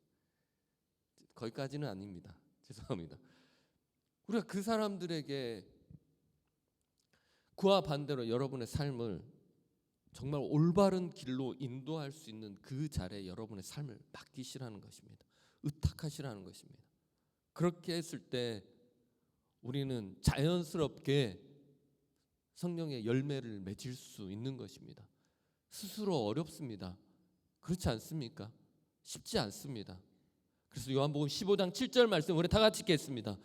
거기까지는 아닙니다. 죄송합니다. 우리가 그 사람들에게 그와 반대로 여러분의 삶을 정말 올바른 길로 인도할 수 있는 그 자리에 여러분의 삶을 맡기시라는 것입니다. 의탁하시라는 것입니다. 그렇게 했을 때 우리는 자연스럽게 성령의 열매를 맺을 수 있는 것입니다. 스스로 어렵습니다. 그렇지 않습니까? 쉽지 않습니다. 그래서 요한복음 15장 7절 말씀 우리 다 같이 읽겠습니다.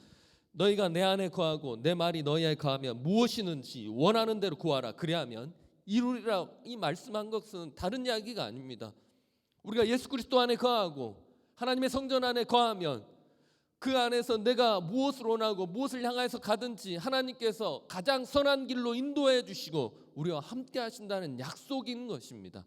너희가 내 안에 거하고 내 말이 너희 안에 거하면 무엇이든지 원하는 대로 구하라. 그리하면 이루리라. 이 말씀한 것은 다른 이야기가 아닙니다. 우리가 예수 그리스도 안에 거하고 하나님의 성전 안에 거하면 그 안에서 내가 무엇을 원하고 무엇을 향해서 가든지 하나님께서 가장 선한 길로 인도해 주시고 우리와 함께 하신다는 약속이 있는 것입니다.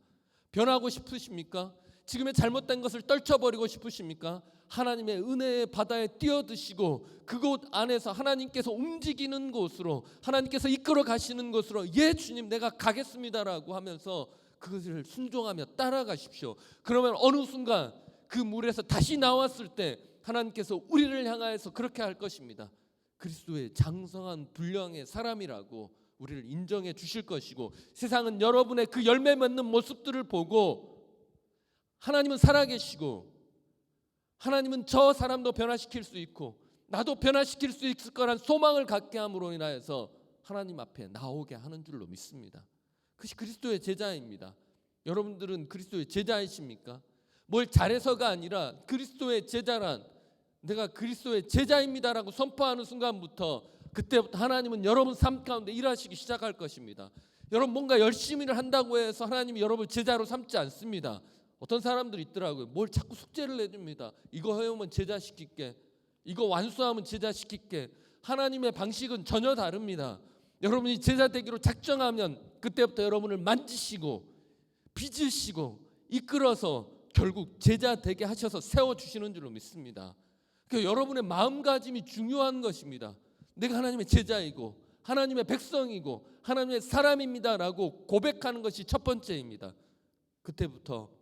변하고 싶으십니까? 지금의 잘못된 것을 떨쳐버리고 싶으십니까? 하나님의 은혜의 바다에 뛰어드시고 그곳 안에서 하나님께서 움직이는 곳으로, 하나님께서 이끌어 가시는 곳으로, 예 주님 내가 가겠습니다라고 하면서 그것을 순종하며 따라가십시오. 그러면 어느 순간 그 물에서 다시 나왔을 때 하나님께서 우리를 향하여서 그렇게 할 것입니다. 그리스도의 장성한 분량의 사람이라고 우리를 인정해 주실 것이고, 세상은 여러분의 그 열매 맺는 모습들을 보고 하나님은 살아계시고 하나님은 저 사람도 변화시킬 수 있고 나도 변화시킬 수 있을 거란 소망을 갖게 함으로 인하여서 하나님 앞에 나오게 하는 줄로 믿습니다. 그것이 그리스도의 제자입니다. 여러분들은 그리스도의 제자이십니까? 뭘 잘해서가 아니라 그리스도의 제자란, 내가 그리스도의 제자입니다라고 선포하는 순간부터 그때부터 하나님은 여러분 삶 가운데 일하시기 시작할 것입니다. 여러분 뭔가 열심히 한다고 해서 하나님이 여러분을 제자로 삼지 않습니다. 어떤 사람들이 있더라고요. 뭘 자꾸 숙제를 내줍니다. 이거 해오면 제자시킬게, 이거 완수하면 제자시킬게. 하나님의 방식은 전혀 다릅니다. 여러분이 제자 되기로 작정하면 그때부터 여러분을 만지시고 빚으시고 이끌어서 결국 제자 되게 하셔서 세워주시는 줄로 믿습니다. 그러니까 여러분의 마음가짐이 중요한 것입니다. 내가 하나님의 제자이고 하나님의 백성이고 하나님의 사람입니다라고 고백하는 것이 첫 번째입니다. 그때부터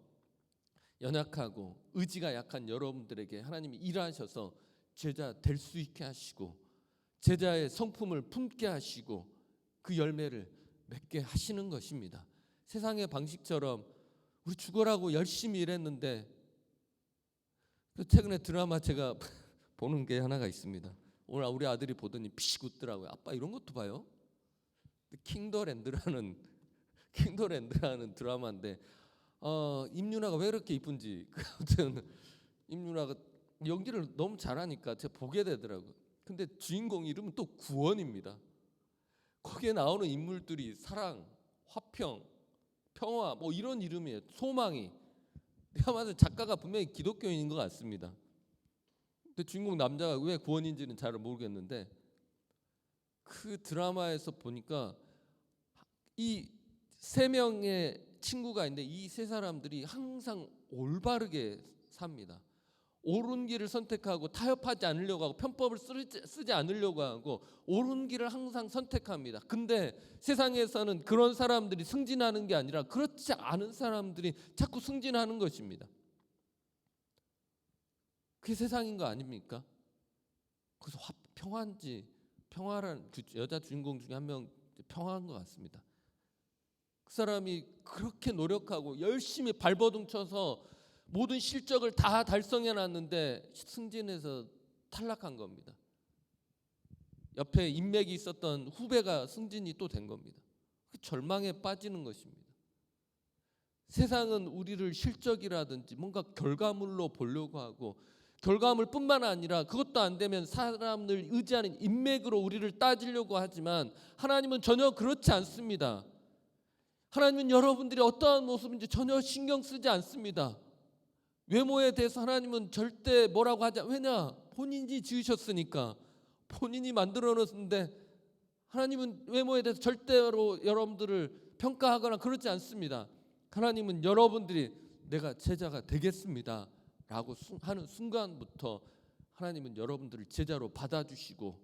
연약하고 의지가 약한 여러분들에게 하나님이 일하셔서 제자 될 수 있게 하시고 제자의 성품을 품게 하시고 그 열매를 맺게 하시는 것입니다. 세상의 방식처럼 우리 죽어라고 열심히 일했는데, 최근에 드라마 제가 보는 게 하나가 있습니다. 오늘 우리 아들이 보더니 피식 웃더라고요. 아빠 이런 것도 봐요? 킹더랜드라는 드라마인데 임윤아가 왜 그렇게 이쁜지, 아무튼 임윤아가 연기를 너무 잘하니까 제가 보게 되더라고요. 근데 주인공 이름은 또 구원입니다. 거기에 나오는 인물들이 사랑, 화평, 평화 뭐 이런 이름이에요. 소망이. 내가 봐서 작가가 분명히 기독교인인 것 같습니다. 근데 주인공 남자가 왜 구원인지는 잘 모르겠는데 그 드라마에서 보니까 이 세 명의 친구가 있는데 이 세 사람들이 항상 올바르게 삽니다. 옳은 길을 선택하고 타협하지 않으려고 하고 편법을 쓰지 않으려고 하고 옳은 길을 항상 선택합니다. 근데 세상에서는 그런 사람들이 승진하는 게 아니라 그렇지 않은 사람들이 자꾸 승진하는 것입니다. 그게 세상인 거 아닙니까? 그래서 평화라는 여자 주인공 중에 한 명 평화한 것 같습니다. 그 사람이 그렇게 노력하고 열심히 발버둥 쳐서 모든 실적을 다 달성해 놨는데 승진해서 탈락한 겁니다. 옆에 인맥이 있었던 후배가 승진이 또 된 겁니다. 절망에 빠지는 것입니다. 세상은 우리를 실적이라든지 뭔가 결과물로 보려고 하고, 결과물뿐만 아니라 그것도 안 되면 사람을 의지하는 인맥으로 우리를 따지려고 하지만 하나님은 전혀 그렇지 않습니다. 하나님은 여러분들이 어떠한 모습인지 전혀 신경 쓰지 않습니다. 외모에 대해서 하나님은 절대 뭐라고 하지 않아요. 왜냐? 본인이 지으셨으니까, 본인이 만들어 놓았는데 하나님은 외모에 대해서 절대로 여러분들을 평가하거나 그러지 않습니다. 하나님은 여러분들이 내가 제자가 되겠습니다 라고 하는 순간부터 하나님은 여러분들을 제자로 받아주시고,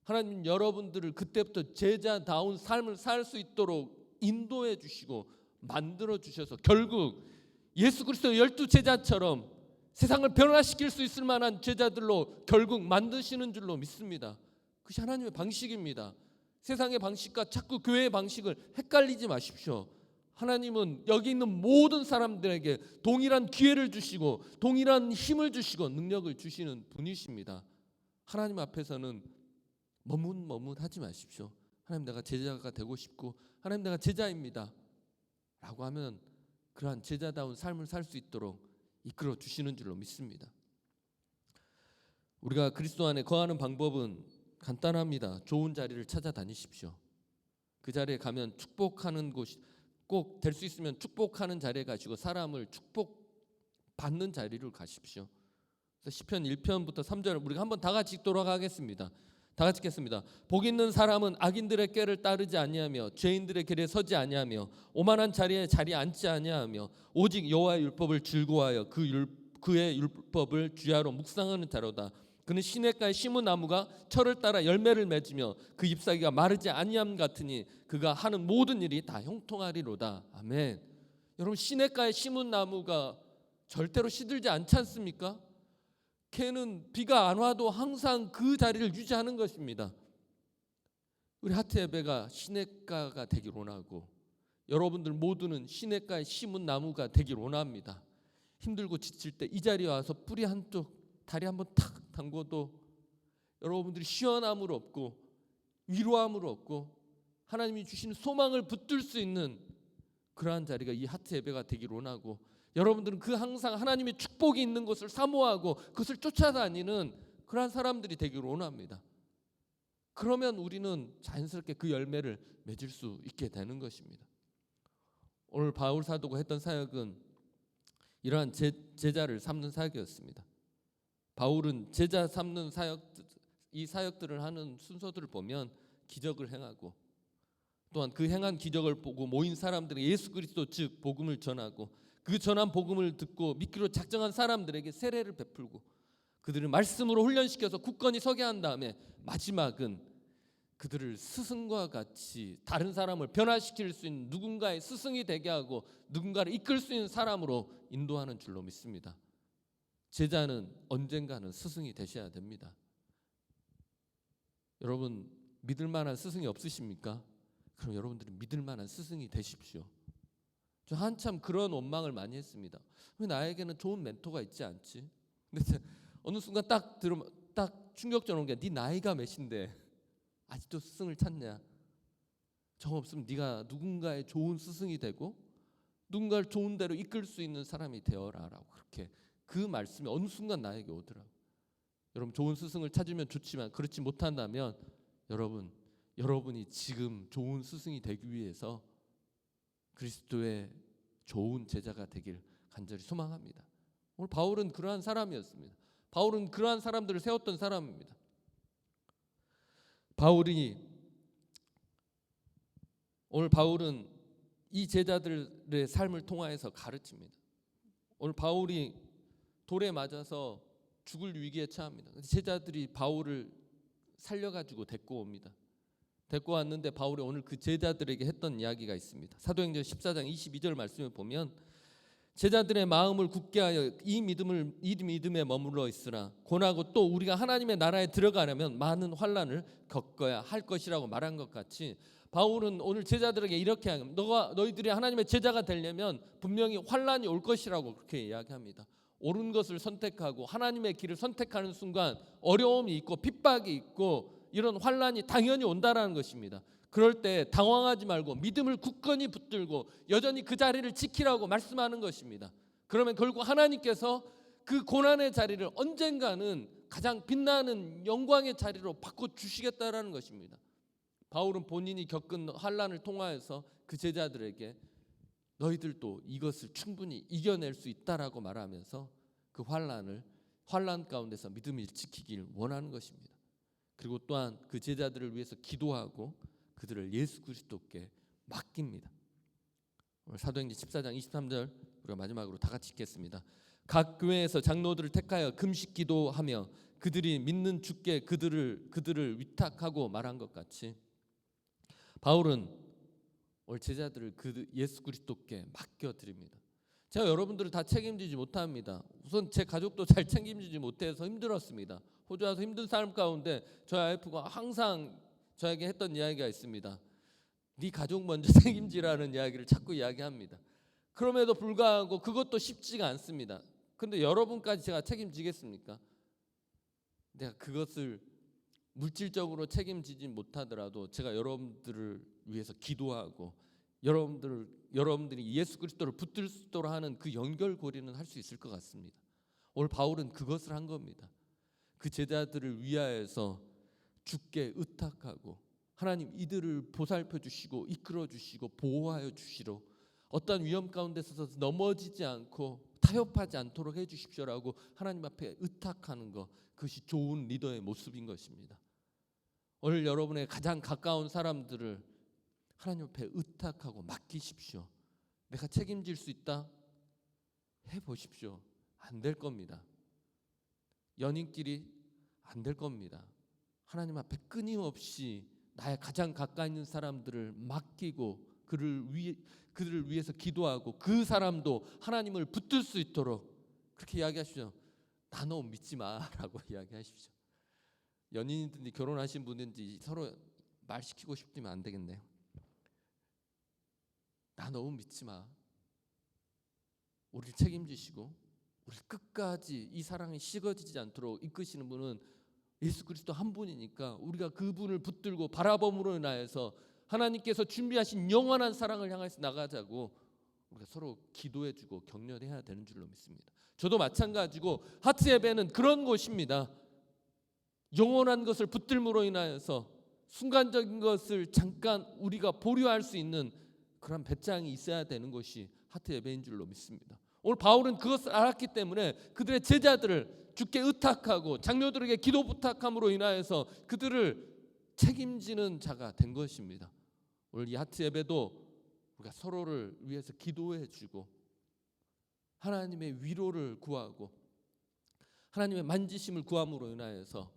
하나님은 여러분들을 그때부터 제자다운 삶을 살 수 있도록 인도해 주시고 만들어 주셔서 결국 예수 그리스도 12제자처럼 세상을 변화시킬 수 있을 만한 제자들로 결국 만드시는 줄로 믿습니다. 그것이 하나님의 방식입니다. 세상의 방식과 자꾸 교회의 방식을 헷갈리지 마십시오. 하나님은 여기 있는 모든 사람들에게 동일한 기회를 주시고 동일한 힘을 주시고 능력을 주시는 분이십니다. 하나님 앞에서는 머뭇머뭇하지 마십시오. 하나님, 내가 제자가 되고 싶고, 하나님, 내가 제자입니다 라고 하면 그러한 제자다운 삶을 살 수 있도록 이끌어 주시는 줄로 믿습니다. 우리가 그리스도 안에 거하는 방법은 간단합니다. 좋은 자리를 찾아다니십시오. 그 자리에 가면 축복하는 곳이 꼭 될 수 있으면 축복하는 자리에 가시고 사람을 축복받는 자리로 가십시오. 그래서 시편 1편부터 3절 우리가 한번 다 같이 읽도록 하겠습니다. 다 같이 읽겠습니다. 복 있는 사람은 악인들의 꾀를 따르지 아니하며 죄인들의 길에 서지 아니하며 오만한 자리에 자리 앉지 아니하며 오직 여호와의 율법을 즐거워하여 그의 율법을 주야로 묵상하는 자로다. 그는 시냇가에 심은 나무가 철을 따라 열매를 맺으며 그 잎사귀가 마르지 아니함 같으니 그가 하는 모든 일이 다 형통하리로다. 아멘. 여러분, 시냇가에 심은 나무가 절대로 시들지 않지 않습니까? 걔는 비가 안 와도 항상 그 자리를 유지하는 것입니다. 우리 하트 예배가 시냇가가 되길 원하고, 여러분들 모두는 시냇가에 심은 나무가 되길 원합니다. 힘들고 지칠 때 이 자리에 와서 뿌리 한쪽 다리 한번 탁 담궈도 여러분들이 시원함을 얻고 위로함을 얻고 하나님이 주시는 소망을 붙들 수 있는 그러한 자리가 이 하트 예배가 되길 원하고, 여러분들은 그 항상 하나님의 축복이 있는 것을 사모하고 그것을 쫓아다니는 그러한 사람들이 되기를 원합니다. 그러면 우리는 자연스럽게 그 열매를 맺을 수 있게 되는 것입니다. 오늘 바울 사도가 했던 사역은 이러한 제자를 삼는 사역이었습니다. 바울은 제자 삼는 사역, 이 사역들을 하는 순서들을 보면 기적을 행하고, 또한 그 행한 기적을 보고 모인 사람들에게 예수 그리스도 즉 복음을 전하고, 그 전한 복음을 듣고 믿기로 작정한 사람들에게 세례를 베풀고 그들을 말씀으로 훈련시켜서 굳건히 서게 한 다음에 마지막은 그들을 스승과 같이 다른 사람을 변화시킬 수 있는 누군가의 스승이 되게 하고 누군가를 이끌 수 있는 사람으로 인도하는 줄로 믿습니다. 제자는 언젠가는 스승이 되셔야 됩니다. 여러분, 믿을 만한 스승이 없으십니까? 그럼 여러분들이 믿을 만한 스승이 되십시오. 저 한참 그런 원망을 많이 했습니다. 왜 나에게는 좋은 멘토가 있지 않지? 근데 어느 순간 딱 들으면 딱 충격적으로 온 게, 네 나이가 몇인데 아직도 스승을 찾냐? 저 없으면 네가 누군가의 좋은 스승이 되고 누군가를 좋은 대로 이끌 수 있는 사람이 되어라라고, 그렇게 그 말씀이 어느 순간 나에게 오더라고요. 여러분, 좋은 스승을 찾으면 좋지만 그렇지 못한다면 여러분이 지금 좋은 스승이 되기 위해서 그리스도의 좋은 제자가 되길 간절히 소망합니다. 오늘 바울은 그러한 사람이었습니다. 바울은 그러한 사람들을 세웠던 사람입니다. 오늘 바울은 이 제자들의 삶을 통하여서 가르칩니다. 오늘 바울이 돌에 맞아서 죽을 위기에 처합니다. 제자들이 바울을 살려가지고 데리고 옵니다. 데리고 왔는데 바울이 오늘 그 제자들에게 했던 이야기가 있습니다. 사도행전 14장 22절 말씀을 보면, 제자들의 마음을 굳게 하여 이 믿음에 머물러 있으라. 고나고 또 우리가 하나님의 나라에 들어가려면 많은 환난을 겪어야 할 것이라고 말한 것 같이, 바울은 오늘 제자들에게 이렇게 합니다. 너희들이 하나님의 제자가 되려면 분명히 환난이 올 것이라고 그렇게 이야기합니다. 옳은 것을 선택하고 하나님의 길을 선택하는 순간 어려움이 있고 핍박이 있고 이런 환난이 당연히 온다라는 것입니다. 그럴 때 당황하지 말고 믿음을 굳건히 붙들고 여전히 그 자리를 지키라고 말씀하는 것입니다. 그러면 결국 하나님께서 그 고난의 자리를 언젠가는 가장 빛나는 영광의 자리로 바꿔주시겠다라는 것입니다. 바울은 본인이 겪은 환난을 통하여서 그 제자들에게 너희들도 이것을 충분히 이겨낼 수 있다라고 말하면서 그 환난 가운데서 믿음을 지키길 원하는 것입니다. 그리고 또한 그 제자들을 위해서 기도하고 그들을 예수 그리스도께 맡깁니다. 오늘 사도행전 14장 23절 우리가 마지막으로 다 같이 읽겠습니다. 각 교회에서 장로들을 택하여 금식 기도하며 그들이 믿는 주께 그들을 위탁하고 말한 것 같이 바울은 오늘 제자들을 그 예수 그리스도께 맡겨드립니다. 제가 여러분들을 다 책임지지 못합니다. 우선 제 가족도 잘 책임지지 못해서 힘들었습니다. 호주 와서 힘든 삶 가운데 저희 와이프가 항상 저에게 했던 이야기가 있습니다. 네 가족 먼저 책임지라는 이야기를 자꾸 이야기합니다. 그럼에도 불구하고 그것도 쉽지가 않습니다. 근데 여러분까지 제가 책임지겠습니까? 내가 그것을 물질적으로 책임지지 못하더라도 제가 여러분들을 위해서 기도하고 여러분들이 예수 그리스도를 붙들 수 있도록 하는 그 연결고리는 할 수 있을 것 같습니다. 오늘 바울은 그것을 한 겁니다. 그 제자들을 위하여서 주께 의탁하고 하나님 이들을 보살펴 주시고 이끌어 주시고 보호하여 주시로 어떤 위험 가운데서 넘어지지 않고 타협하지 않도록 해 주십시오라고 하나님 앞에 의탁하는 것, 그것이 좋은 리더의 모습인 것입니다. 오늘 여러분의 가장 가까운 사람들을 하나님 앞에 의탁하고 맡기십시오. 내가 책임질 수 있다? 해보십시오. 안 될 겁니다. 연인끼리 안 될 겁니다. 하나님 앞에 끊임없이 나의 가장 가까이 있는 사람들을 맡기고 그들을 위해서 기도하고 그 사람도 하나님을 붙들 수 있도록 그렇게 이야기하십시오. 나 너무 믿지 마라고 이야기하십시오. 연인이든지 결혼하신 분인지 서로 말 시키고 싶으면 안 되겠네요. 나 너무 믿지 마. 우리를 책임지시고 우리 끝까지 이 사랑이 식어지지 않도록 이끄시는 분은 예수 그리스도 한 분이니까 우리가 그분을 붙들고 바라봄으로 인하여서 하나님께서 준비하신 영원한 사랑을 향해서 나가자고 우리가 서로 기도해주고 격려해야 되는 줄로 믿습니다. 저도 마찬가지고 하트 예배는 그런 곳입니다. 영원한 것을 붙들므로 인하여서 순간적인 것을 잠깐 우리가 보류할 수 있는 그런 배짱이 있어야 되는 것이 하트 예배인 줄로 믿습니다. 오늘 바울은 그것을 알았기 때문에 그들의 제자들을 주께 의탁하고 장로들에게 기도 부탁함으로 인하여서 그들을 책임지는 자가 된 것입니다. 오늘 이 하트 예배도 우리가 서로를 위해서 기도해주고 하나님의 위로를 구하고 하나님의 만지심을 구함으로 인하여서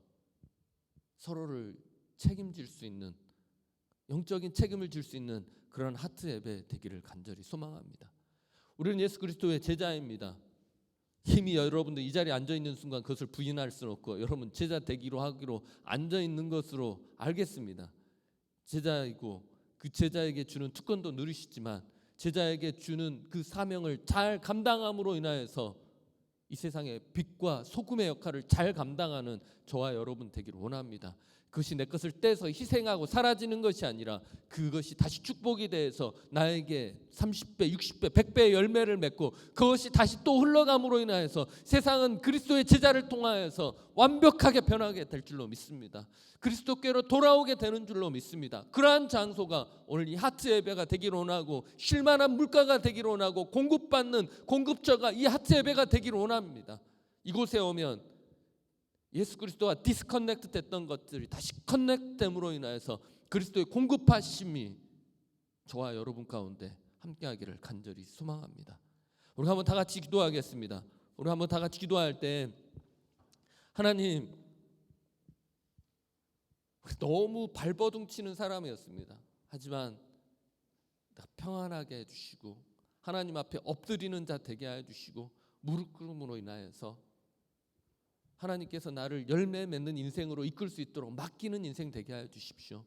서로를 책임질 수 있는 영적인 책임을 질 수 있는 그런 하트 예배 되기를 간절히 소망합니다. 우리는 예수 그리스도의 제자입니다. 힘이 여러분들 이 자리에 앉아 있는 순간 그것을 부인할 수는 없고 여러분 제자 되기로 하기로 앉아 있는 것으로 알겠습니다. 제자이고 그 제자에게 주는 특권도 누리시지만 제자에게 주는 그 사명을 잘 감당함으로 인하여서 이 세상의 빛과 소금의 역할을 잘 감당하는 저와 여러분 되기를 원합니다. 그것이 내 것을 떼서 희생하고 사라지는 것이 아니라 그것이 다시 축복이 돼서 나에게 30배, 60배, 100배의 열매를 맺고 그것이 다시 또 흘러감으로 인하여서 세상은 그리스도의 제자를 통하여서 완벽하게 변하게 될 줄로 믿습니다. 그리스도께로 돌아오게 되는 줄로 믿습니다. 그러한 장소가 오늘 이 하트 예배가 되기를 원하고 쉴만한 물가가 되기를 원하고 공급받는 공급처가 이 하트 예배가 되기를 원합니다. 이곳에 오면 예수 그리스도와 디스커넥트 됐던 것들이 다시 커넥트됨으로 인하여서 그리스도의 공급하심이 저와 여러분 가운데 함께하기를 간절히 소망합니다. 우리 한번 다 같이 기도하겠습니다. 우리 한번 다 같이 기도할 때 하나님 너무 발버둥 치는 사람이었습니다. 하지만 평안하게 해주시고 하나님 앞에 엎드리는 자 되게 해주시고 무릎 꿇음으로 인하여서 하나님께서 나를 열매 맺는 인생으로 이끌 수 있도록 맡기는 인생 되게 하여 주십시오.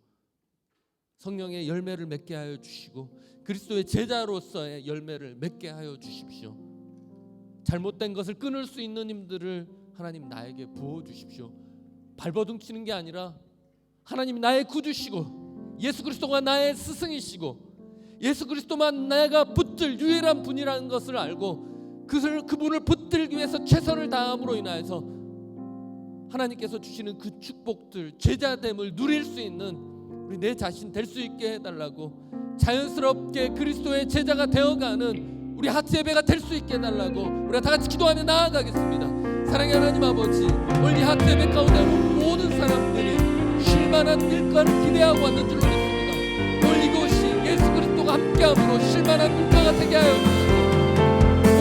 성령의 열매를 맺게 하여 주시고 그리스도의 제자로서의 열매를 맺게 하여 주십시오. 잘못된 것을 끊을 수 있는 힘들을 하나님 나에게 부어 주십시오. 발버둥 치는 게 아니라 하나님이 나의 구주시고 예수 그리스도가 나의 스승이시고 예수 그리스도만 내가 붙들 유일한 분이라는 것을 알고 그분을 붙들기 위해서 최선을 다함으로 인하여서 하나님께서 주시는 그 축복들 제자됨을 누릴 수 있는 우리 내 자신 될 수 있게 해달라고 자연스럽게 그리스도의 제자가 되어가는 우리 하트 예배가 될 수 있게 해달라고 우리가 다 같이 기도하며 나아가겠습니다. 사랑의 하나님 아버지, 오늘 이 하트 예배 가운데 모든 사람들이 쉴만한 일과를 기대하고 왔는 줄로 믿습니다. 오늘 이곳이 예수 그리스도가 함께함으로 쉴만한 일과가 되게 하여 주시고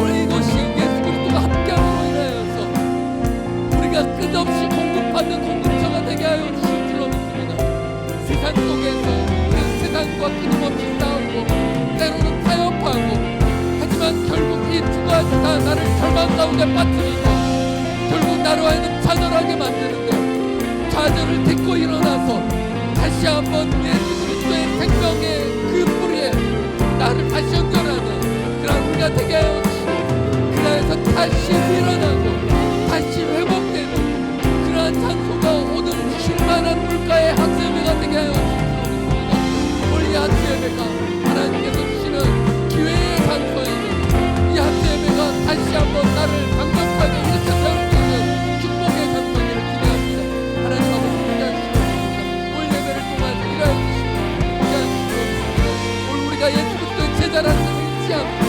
오늘 이곳이 예수 그리스도가 함께함으로 인하여서 우리가 끝없이 공급받는 공급처가 되게 하여 주실 줄로 믿습니다. 세상 속에서 우리는 세상과 끊임없이 싸우고 때로는 타협하고 하지만 결국 이 두 가지 다 나를 절망 가운데 빠뜨리고 결국 나로 하여금 좌절하게 만드는데 좌절을 딛고 일어나서 다시 한번 예수 그리스도의 생명의 그 뿌리에 나를 다시 연결하는 그런 우리가 되게 하여 주시고 그래서 다시 일어나고 다시 회복되는 그러한 장소가 오늘 쉴만한 물가의 하트 예배가 되게 하여 주시옵소서. 오늘 이 하트 예배가 하나님께서 주시는 기회의 장소이고 이 하트 예배가 다시 한번 나를 강력하게 일으켜 세울 수 있는 축복의 장소이기를 기대합니다. 하나님 아버지 인도하시옵소서. 오늘 예배를 통해서 일하여 주시고 오늘 우리가 예수 그리스도의 제자라는 것을 잊지 않고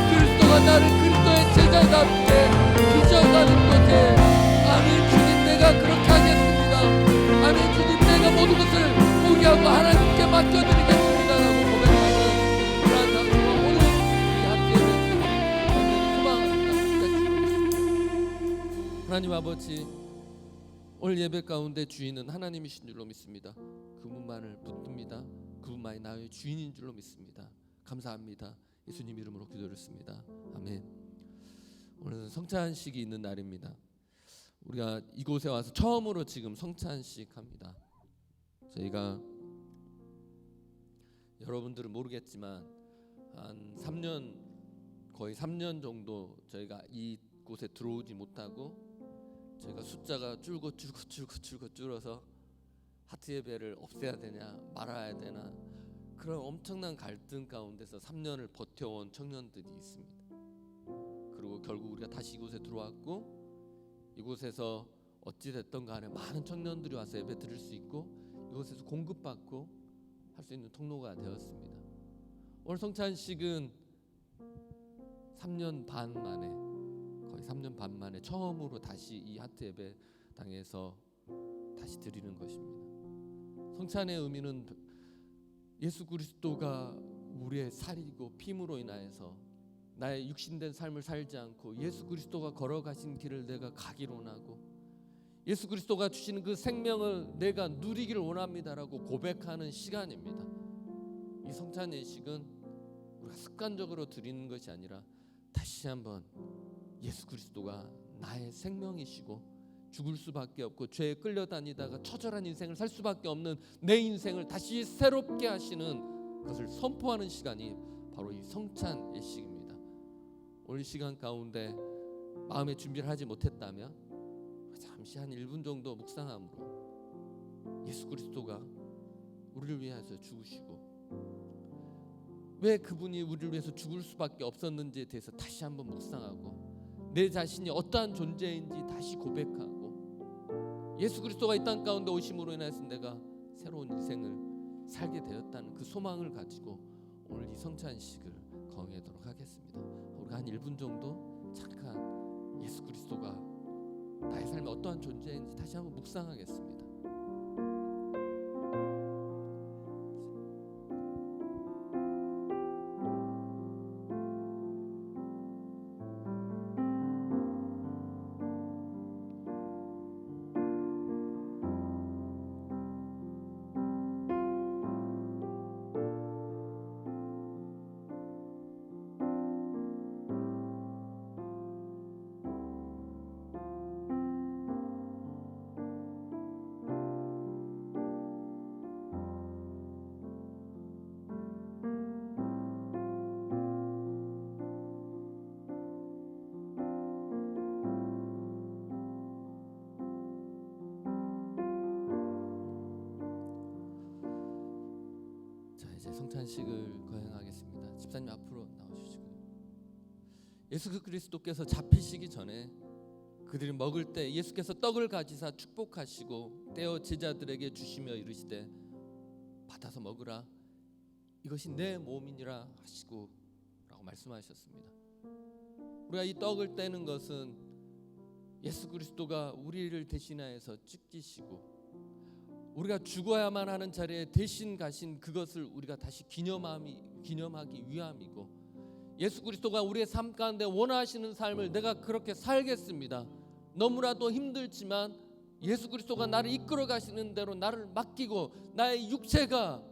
그리스도가 나를 그리스도의 제자답게 빚어가는 것에 아멘 주님 내가 그렇게 하겠습니다. 아멘 주님 내가 모든 것을 포기하고 하나님께 맡겨드리겠습니다라고 고백하는 그러한 장소가 오늘 이 하트 예배를 하나님 아버지, 오늘 예배 가운데 주인은 하나님이신 줄로 믿습니다. 그분만을 붙듭니다. 그분만이 나의 주인인 줄로 믿습니다. 감사합니다. 예수님 이름으로 기도드렸습니다. 아멘. 오늘은 성찬식이 있는 날입니다. 우리가 이곳에 와서 처음으로 지금 성찬식 합니다. 저희가 여러분들은 모르겠지만 한 3년 거의 3년 정도 저희가 이곳에 들어오지 못하고 저희가 숫자가 줄어서 하트 예배를 없애야 되냐 말아야 되나 그런 엄청난 갈등 가운데서 3년을 버텨온 청년들이 있습니다. 그리고 결국 우리가 다시 이곳에 들어왔고 이곳에서 어찌됐든 간에 많은 청년들이 와서 예배 드릴 수 있고 이곳에서 공급받고 할 수 있는 통로가 되었습니다. 오늘 성찬식은 3년 반 만에 거의 3년 반 만에 처음으로 다시 이 하트 예배 당에서 다시 드리는 것입니다. 성찬의 의미는 예수 그리스도가 우리의 살이고 피임으로 인하여서 나의 육신된 삶을 살지 않고 예수 그리스도가 걸어가신 길을 내가 가기를 원하고 예수 그리스도가 주시는 그 생명을 내가 누리기를 원합니다라고 고백하는 시간입니다. 이 성찬 예식은 우리가 습관적으로 드리는 것이 아니라 다시 한번 예수 그리스도가 나의 생명이시고 죽을 수밖에 없고 죄에 끌려다니다가 처절한 인생을 살 수밖에 없는 내 인생을 다시 새롭게 하시는 것을 선포하는 시간이 바로 이 성찬 예식입니다. 오늘 이 시간 가운데 마음의 준비를 하지 못했다면 잠시 한 1분 정도 묵상함으로 예수 그리스도가 우리를 위해서 죽으시고 왜 그분이 우리를 위해서 죽을 수밖에 없었는지에 대해서 다시 한번 묵상하고 내 자신이 어떠한 존재인지 다시 고백하고 예수 그리스도가 이 땅 가운데 오심으로 인해서 내가 새로운 인생을 살게 되었다는 그 소망을 가지고 오늘 이 성찬식을 거행하도록 하겠습니다. 우리가 한 1분 정도 잠깐 예수 그리스도가 나의 삶에 어떠한 존재인지 다시 한번 묵상하겠습니다. 성찬식을 거행하겠습니다. 집사님 앞으로 나오시고요. 예수 그리스도께서 잡히시기 전에 그들이 먹을 때 예수께서 떡을 가지사 축복하시고 떼어 제자들에게 주시며 이르시되 받아서 먹으라 이것이 내 몸이니라 하시고 라고 말씀하셨습니다. 우리가 이 떡을 떼는 것은 예수 그리스도가 우리를 대신하여서 찢기시고 우리가 죽어야만 하는 자리에 대신 가신 그것을 우리가 다시 기념하기 위함이고, 예수 그리스도가 우리의 삶 가운데 원하시는 삶을 내가 그렇게 살겠습니다. 너무나도 힘들지만 예수 그리스도가 나를 이끌어 가시는 대로 나를 맡기고 나의 육체가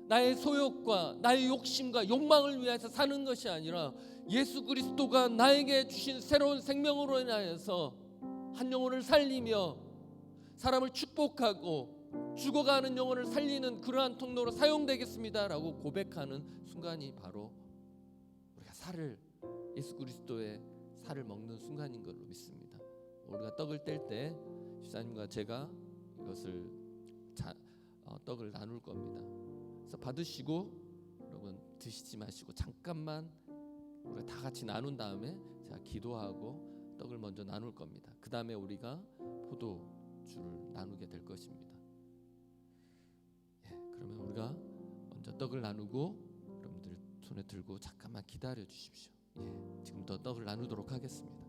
나의 소욕과 나의 욕심과 욕망을 위해서 사는 것이 아니라 예수 그리스도가 나에게 주신 새로운 생명으로 인하여서 한 영혼을 살리며 사람을 축복하고 죽어가는 영혼을 살리는 그러한 통로로 사용되겠습니다라고 고백하는 순간이 바로 우리가 예수 그리스도의 살을 먹는 순간인 걸로 믿습니다. 우리가 떡을 뗄 때 집사님과 제가 이것을 떡을 나눌 겁니다. 그래서 받으시고 여러분 드시지 마시고 잠깐만 우리가 다 같이 나눈 다음에 제가 기도하고 떡을 먼저 나눌 겁니다. 그 다음에 우리가 포도주를 나누게 될 것입니다. 그러면 우리가 먼저 떡을 나누고 여러분들 손에 들고 잠깐만 기다려 주십시오. 지금부터 떡을 나누도록 하겠습니다.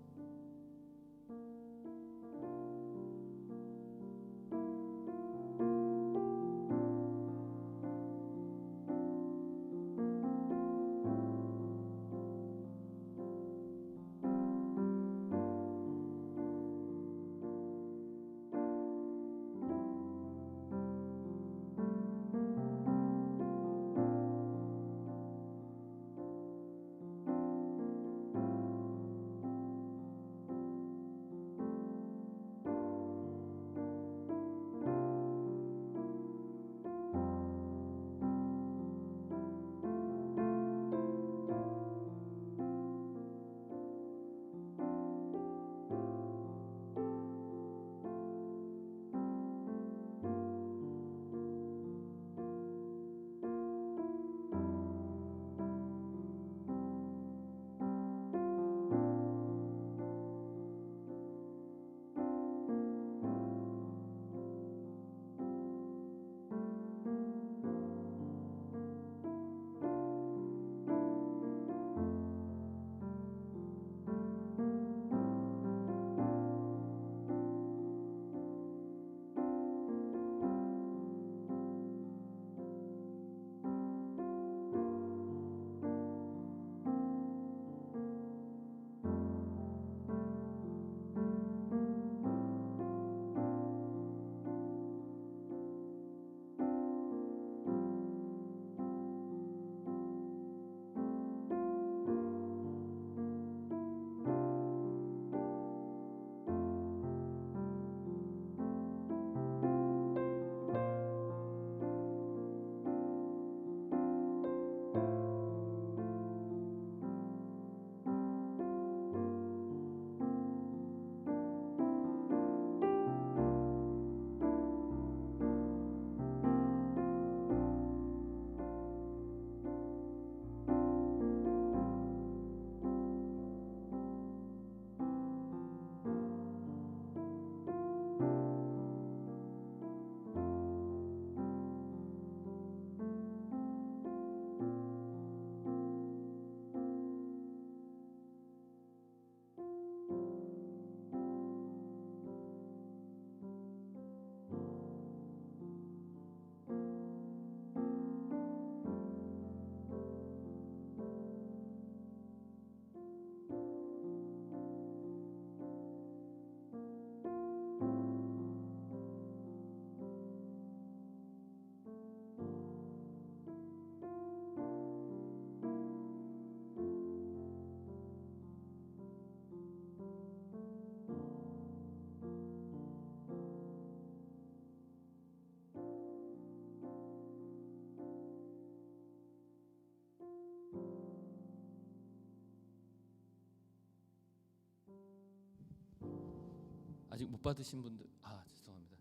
아직 못 받으신 분들 죄송합니다.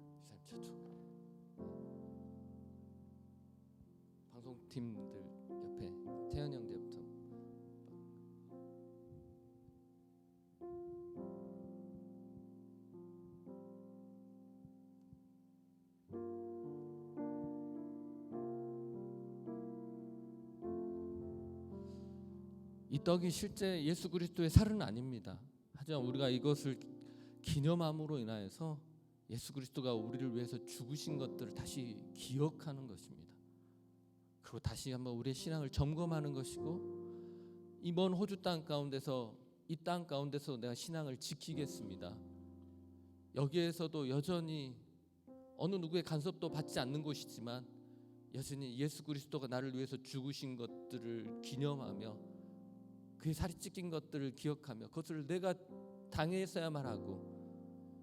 저쪽 방송 팀들 옆에 태현 형제부터. 이 떡이 실제 예수 그리스도의 살은 아닙니다. 하지만 우리가 이것을 기념함으로 인하여서 예수 그리스도가 우리를 위해서 죽으신 것들을 다시 기억하는 것입니다. 그리고 다시 한번 우리의 신앙을 점검하는 것이고, 이번 호주 땅 가운데서, 이 땅 가운데서 내가 신앙을 지키겠습니다. 여기에서도 여전히 어느 누구의 간섭도 받지 않는 곳이지만 여전히 예수 그리스도가 나를 위해서 죽으신 것들을 기념하며 그의 살이 찢긴 것들을 기억하며 그것을 내가 당했어야만 하고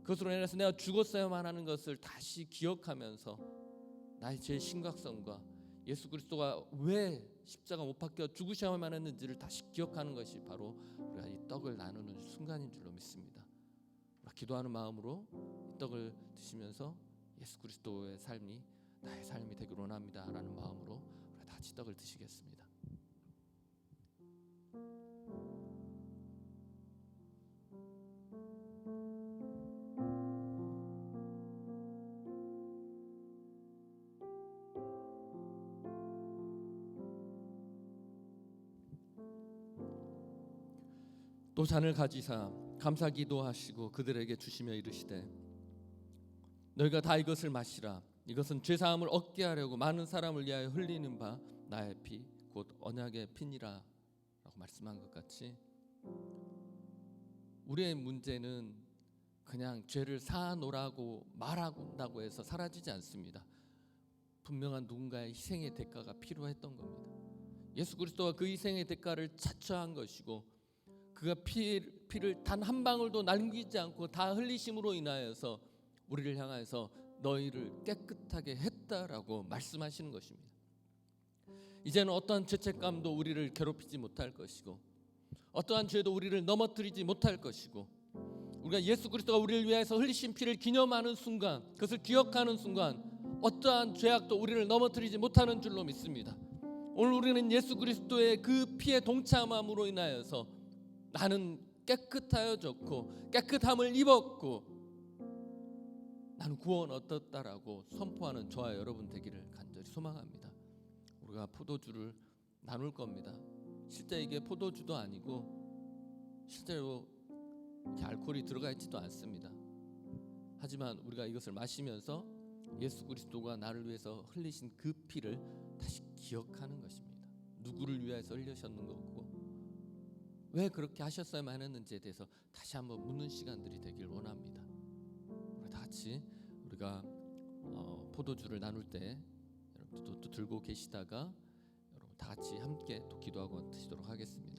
그것으로 인해서 내가 죽었어야만 하는 것을 다시 기억하면서 나의 죄의 심각성과 예수 그리스도가 왜 십자가 못 박혀 죽으셔야만 했는지를 다시 기억하는 것이 바로 우리가 이 떡을 나누는 순간인 줄로 믿습니다. 기도하는 마음으로 이 떡을 드시면서 예수 그리스도의 삶이 나의 삶이 되기를 원합니다 라는 마음으로 우리가 다 같이 떡을 드시겠습니다. 또 잔을 가지사 감사 기도하시고 그들에게 주시며 이르시되 너희가 다 이것을 마시라. 이것은 죄사함을 얻게 하려고 많은 사람을 위하여 흘리는 바 나의 피 곧 언약의 피니라 라고 말씀한 것 같이, 우리의 문제는 그냥 죄를 사노라고 말한다고 해서 사라지지 않습니다. 분명한 누군가의 희생의 대가가 필요했던 겁니다. 예수 그리스도가 그 희생의 대가를 자처한 것이고 그가 피를 단 한 방울도 남기지 않고 다 흘리심으로 인하여서 우리를 향하여서 너희를 깨끗하게 했다라고 말씀하시는 것입니다. 이제는 어떠한 죄책감도 우리를 괴롭히지 못할 것이고 어떠한 죄도 우리를 넘어뜨리지 못할 것이고, 우리가 예수 그리스도가 우리를 위해서 흘리신 피를 기념하는 순간, 그것을 기억하는 순간 어떠한 죄악도 우리를 넘어뜨리지 못하는 줄로 믿습니다. 오늘 우리는 예수 그리스도의 그 피에 동참함으로 인하여서 나는 깨끗하여졌고 깨끗함을 입었고 나는 구원 얻었다라고 선포하는 저와 여러분 되기를 간절히 소망합니다. 우리가 포도주를 나눌 겁니다. 실제 이게 포도주도 아니고 실제로 이렇게 알코올이 들어가 있지도 않습니다. 하지만 우리가 이것을 마시면서 예수 그리스도가 나를 위해서 흘리신 그 피를 다시 기억하는 것입니다. 누구를 위해서 흘리셨는 거고 왜 그렇게 하셨어야만 했는지에 대해서 다시 한번 묻는 시간들이 되길 원합니다. 우리 다 같이 우리가 포도주를 나눌 때 여러분도 또 들고 계시다가 여러분 다 같이 함께 또 기도하고 드시도록 하겠습니다.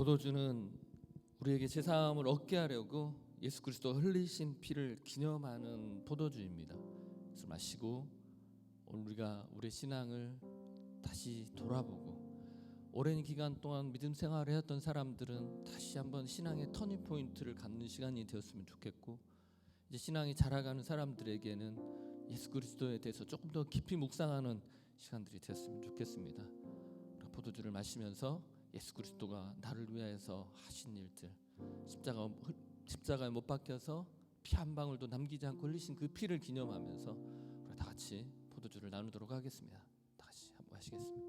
포도주는 우리에게 제사함을 얻게 하려고 예수 그리스도 흘리신 피를 기념하는 포도주입니다. 그래서 마시고 오늘 우리가 우리의 신앙을 다시 돌아보고 오랜 기간 동안 믿음 생활을 해왔던 사람들은 다시 한번 신앙의 터닝 포인트를 갖는 시간이 되었으면 좋겠고, 이제 신앙이 자라가는 사람들에게는 예수 그리스도에 대해서 조금 더 깊이 묵상하는 시간들이 되었으면 좋겠습니다. 포도주를 마시면서 예수 그리스도가 나를 위하여서 하신 일들, 십자가에 못 박혀서 피 한 방울도 남기지 않고 흘리신 그 피를 기념하면서 우리 다 같이 포도주를 나누도록 하겠습니다. 다 같이 한번 하시겠습니다.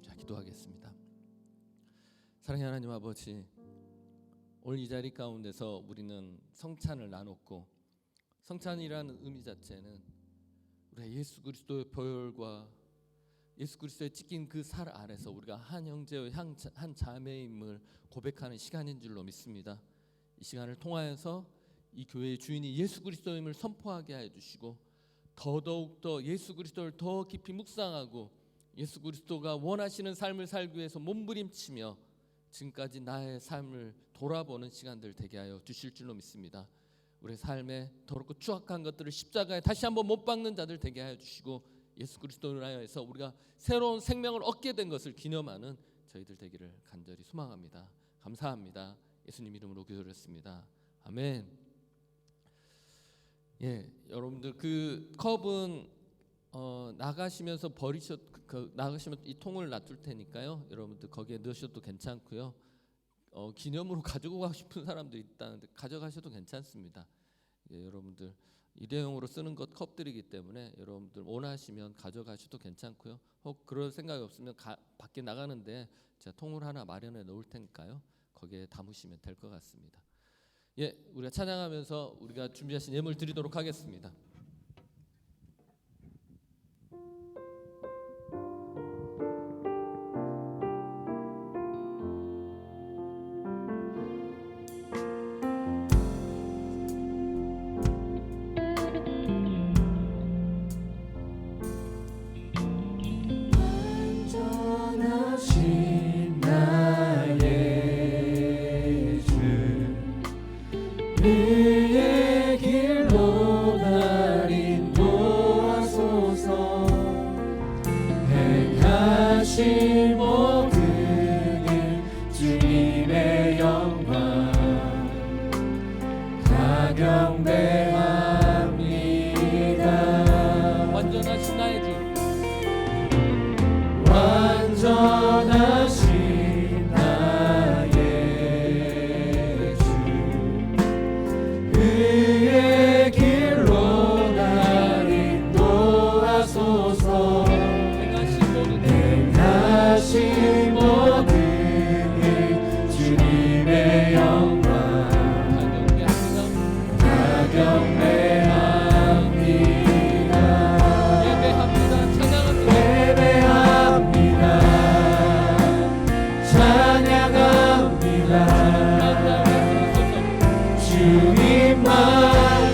자, 기도하겠습니다. 사랑의 하나님 아버지, 오늘 이 자리 가운데서 우리는 성찬을 나눴고, 성찬이라는 의미 자체는 우리가 예수 그리스도의 보혈과 예수 그리스도의 찢긴 그 살 아래서 우리가 한 형제의 한 자매임을 고백하는 시간인 줄로 믿습니다. 이 시간을 통하여서 이 교회의 주인이 예수 그리스도임을 선포하게 해 주시고, 더더욱더 예수 그리스도를 더 깊이 묵상하고 예수 그리스도가 원하시는 삶을 살기 위해서 몸부림치며 지금까지 나의 삶을 돌아보는 시간들 되게 하여 주실 줄로 믿습니다. 우리의 삶에 더럽고 추악한 것들을 십자가에 다시 한번 못 박는 자들 되게 하여 주시고, 예수 그리스도를 하여서 우리가 새로운 생명을 얻게 된 것을 기념하는 저희들 되기를 간절히 소망합니다. 감사합니다. 예수님 이름으로 기도드렸습니다. 아멘. 예, 여러분들 그 컵은 나가시면서 나가시면 이 통을 놔둘 테니까요. 여러분들 거기에 넣으셔도 괜찮고요. 기념으로 가지고 가고 싶은 사람도 있다는데 가져가셔도 괜찮습니다. 예, 여러분들 일회용으로 쓰는 것 컵들이기 때문에 여러분들 원하시면 가져가셔도 괜찮고요. 혹 그럴 생각이 없으면 밖에 나가는데 제가 통을 하나 마련해 놓을 테니까요. 거기에 담으시면 될 것 같습니다. 예, 우리가 찬양하면서 우리가 준비하신 예물 드리도록 하겠습니다. 완전하신 나의 주, 그의 길로 날 인도하소서. 행하신 모든 일 주님의 영광 다 경배합니다. 완전하신 나의 주, 완전하신 나의 주, 그의 길로 날 인도하소서. 행하신 모든 일 주님의 영광 다 경배합니다. 예배합니다. 찬양합니다. 예배합니다. 찬양합니다. 주님만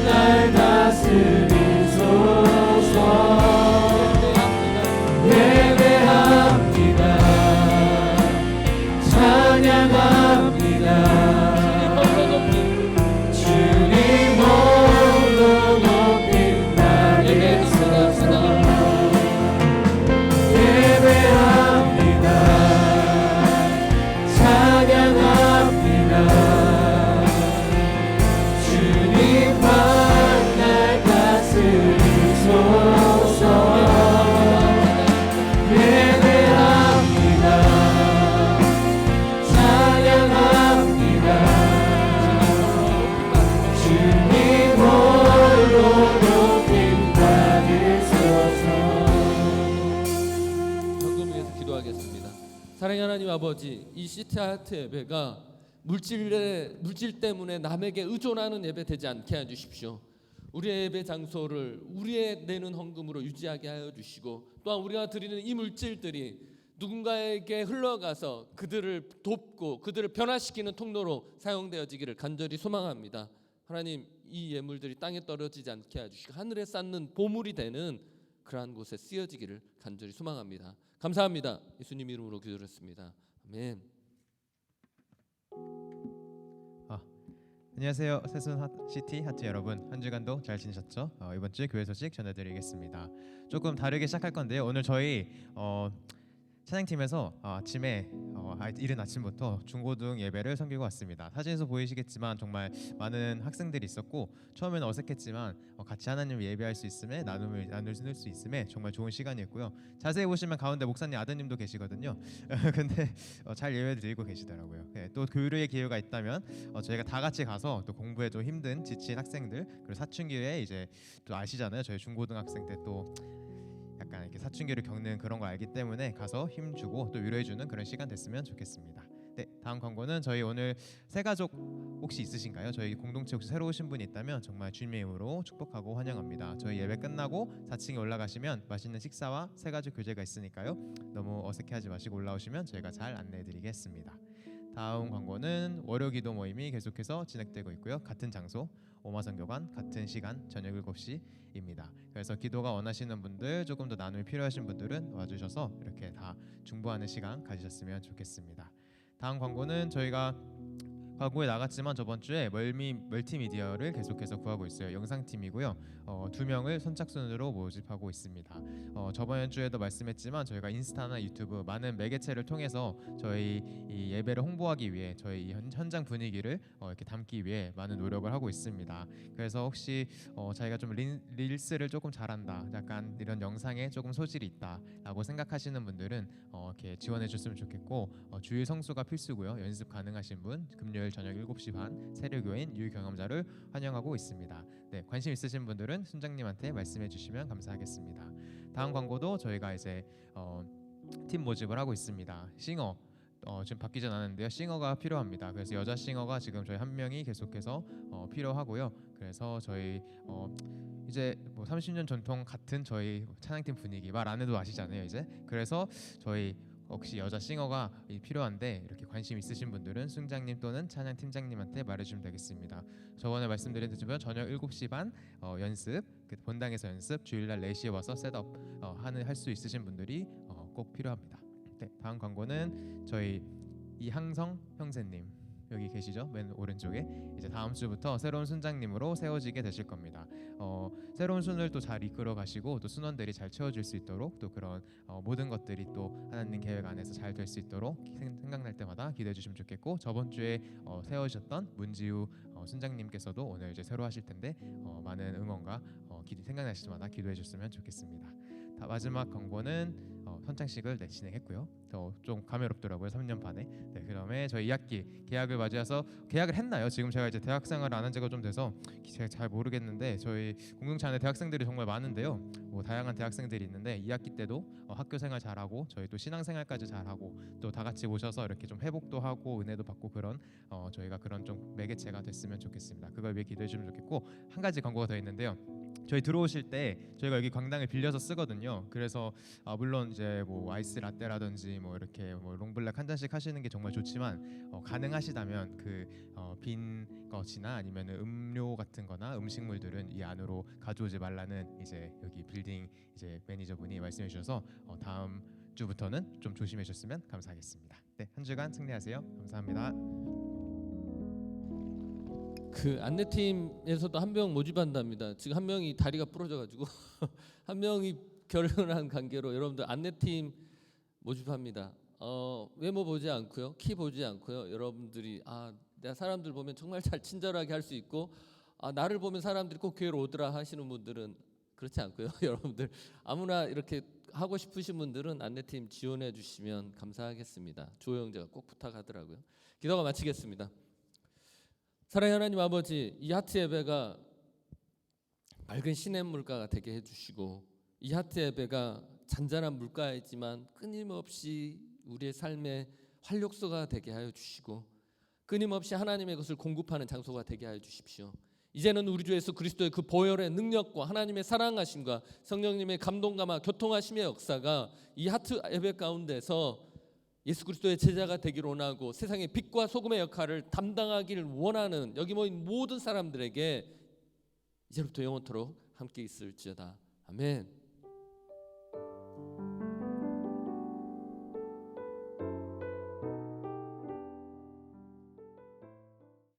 날 다스리소서. 예배합니다. 찬양합니다. 주님 홀로 높인 나의 소서. 예배합니다. 찬양합니다. 주님만 날 다스리소서. 예배합니다. 찬양합니다. 주님 홀로 높임 받으소서. 현금 위해서 기도하겠습니다. 사랑의 하나님 아버지, 이 시티하트 예배가 물질 때문에 남에게 의존하는 예배 되지 않게 해 주십시오. 우리의 예배 장소를 우리의 내는 헌금으로 유지하게 하여 주시고, 또한 우리가 드리는 이 물질들이 누군가에게 흘러가서 그들을 돕고 그들을 변화시키는 통로로 사용되어지기를 간절히 소망합니다. 하나님, 이 예물들이 땅에 떨어지지 않게 해주시고 하늘에 쌓는 보물이 되는 그러한 곳에 쓰여지기를 간절히 소망합니다. 감사합니다. 예수님 이름으로 기도했습니다. 아멘. 안녕하세요. 세순시티 하트 여러분, 한 주간도 잘 지내셨죠? 이번 주 교회 소식 전해드리겠습니다. 조금 다르게 시작할 건데요. 오늘 저희 찬양팀에서 아침에 이른 아침부터 중고등 예배를 섬기고 왔습니다. 사진에서 보이시겠지만 정말 많은 학생들이 있었고 처음에는 어색했지만 같이 하나님을 예배할 수 있음에 나눌 수 있음에 정말 좋은 시간이었고요. 자세히 보시면 가운데 목사님 아드님도 계시거든요. 근데 잘 예배 드리고 계시더라고요. 네, 또 교류의 기회가 있다면 저희가 다 같이 가서 또 공부에 좀 힘든 지친 학생들 그리고 사춘기에 이제 또 아시잖아요. 저희 중고등학생 때 또 약간 이렇게 사춘기를 겪는 그런 거 알기 때문에 가서 힘주고 또 위로해주는 그런 시간 됐으면 좋겠습니다. 네, 다음 광고는 저희 오늘 새가족 혹시 있으신가요? 저희 공동체 혹시 새로 오신 분이 있다면 정말 주님의 이름으로 축복하고 환영합니다. 저희 예배 끝나고 4층에 올라가시면 맛있는 식사와 새가족 교제가 있으니까요. 너무 어색해하지 마시고 올라오시면 저희가 잘 안내해드리겠습니다. 다음 광고는 월요 기도 모임이 계속해서 진행되고 있고요. 같은 장소 오마선교관 같은 시간 저녁 7시입니다. 그래서 기도가 원하시는 분들 조금 더 나눔이 필요하신 분들은 와주셔서 이렇게 다 중보하는 시간 가지셨으면 좋겠습니다. 다음 광고는 저희가 광고에 나갔지만 저번 주에 멀티미디어를 계속해서 구하고 있어요. 영상팀이고요. 2명을 선착순으로 모집하고 있습니다. 저번 주에도 말씀했지만 저희가 인스타나 유튜브 많은 매개체를 통해서 저희 이 예배를 홍보하기 위해 저희 이 현장 분위기를 이렇게 담기 위해 많은 노력을 하고 있습니다. 그래서 혹시 자기가 좀 릴스를 조금 잘한다, 약간 이런 영상에 조금 소질이 있다라고 생각하시는 분들은 이렇게 지원해 줬으면 좋겠고 주일 성수가 필수고요. 연습 가능하신 분 금요일 저녁 7시 반 세례교인 유경험자를 환영하고 있습니다. 네, 관심 있으신 분들은 순장님한테 말씀해 주시면 감사하겠습니다. 다음 광고도 저희가 이제 팀 모집을 하고 있습니다. 싱어 지금 바뀌진 않았는데요. 싱어가 필요합니다. 그래서 여자 싱어가 지금 저희 한 명이 계속해서 필요하고요. 그래서 저희 이제 뭐 30년 전통 같은 저희 찬양팀 분위기 말 안 해도 아시잖아요. 이제 그래서 저희 혹시 여자 싱어가 필요한데 이렇게 관심 있으신 분들은 순장님 또는 찬양 팀장님한테 말해주시면 되겠습니다. 저번에 말씀드린 대로 저녁 7시 반 연습, 본당에서 연습, 주일날 4시에 와서 셋업 할 수 있으신 분들이 꼭 필요합니다. 네, 다음 광고는 저희 이항성 형제님 여기 계시죠? 맨 오른쪽에 이제 다음 주부터 새로운 순장님으로 세워지게 되실 겁니다. 새로운 순을 또 잘 이끌어 가시고 또 순원들이 잘 채워줄 수 있도록 또 그런 모든 것들이 또 하나님 계획 안에서 잘 될 수 있도록 생각날 때마다 기도해 주시면 좋겠고 저번 주에 세워주셨던 문지우 순장님께서도 오늘 이제 새로 하실 텐데 많은 응원과 생각나실 때마다 기도해 주셨으면 좋겠습니다. 마지막 광고는 선창식을 진행했고요. 좀 감회롭더라고요. 3년 반에. 네, 그다음에 저희 2학기 개학을 맞이해서 개학을 했나요? 지금 제가 이제 대학생활을 안 한 지가 좀 돼서 제가 잘 모르겠는데 저희 공동체 안에 대학생들이 정말 많은데요. 뭐 다양한 대학생들이 있는데 2학기 때도 학교 생활 잘하고 저희 또 신앙생활까지 잘하고 또 다 같이 오셔서 이렇게 좀 회복도 하고 은혜도 받고 그런 저희가 그런 좀 매개체가 됐으면 좋겠습니다. 그걸 위해 기도해 주시면 좋겠고 한 가지 광고가 더 있는데요. 저희 들어오실 때 저희가 여기 광당을 빌려서 쓰거든요. 그래서 물론 이제 뭐 아이스 라떼라든지 뭐 이렇게 뭐 롱블랙 한 잔씩 하시는 게 정말 좋지만 가능하시다면 그 빈 것이나 아니면 음료 같은 거나 음식물들은 이 안으로 가져오지 말라는 이제 여기 빌딩 이제 매니저분이 말씀해 주셔서 다음 주부터는 좀 조심해 주셨으면 감사하겠습니다. 네, 한 주간 승리하세요. 감사합니다. 그 안내팀에서도 한 명 모집한답니다. 지금 한 명이 다리가 부러져가지고 한 명이 결혼한 관계로 여러분들 안내팀 모집합니다. 외모 보지 않고요, 키 보지 않고요. 여러분들이 내가 사람들 보면 정말 잘 친절하게 할 수 있고 나를 보면 사람들이 꼭 교회로 오더라 하시는 분들은 그렇지 않고요. 여러분들 아무나 이렇게 하고 싶으신 분들은 안내팀 지원해 주시면 감사하겠습니다. 조영재가 꼭 부탁하더라고요. 기도가 마치겠습니다. 사랑의 하나님 아버지, 이 하트 예배가 맑은 시냇물가가 되게 해주시고 이 하트 예배가 잔잔한 물가이지만 끊임없이 우리의 삶의 활력소가 되게 하여 주시고 끊임없이 하나님의 것을 공급하는 장소가 되게 하여 주십시오. 이제는 우리 주 예수 그리스도의 그 보혈의 능력과 하나님의 사랑하심과 성령님의 감동감화 교통하심의 역사가 이 하트 예배 가운데서 예수 그리스도의 제자가 되기를 원하고 세상의 빛과 소금의 역할을 담당하기를 원하는 여기 모인 모든 사람들에게 이제부터 영원토록 함께 있을지어다. 아멘.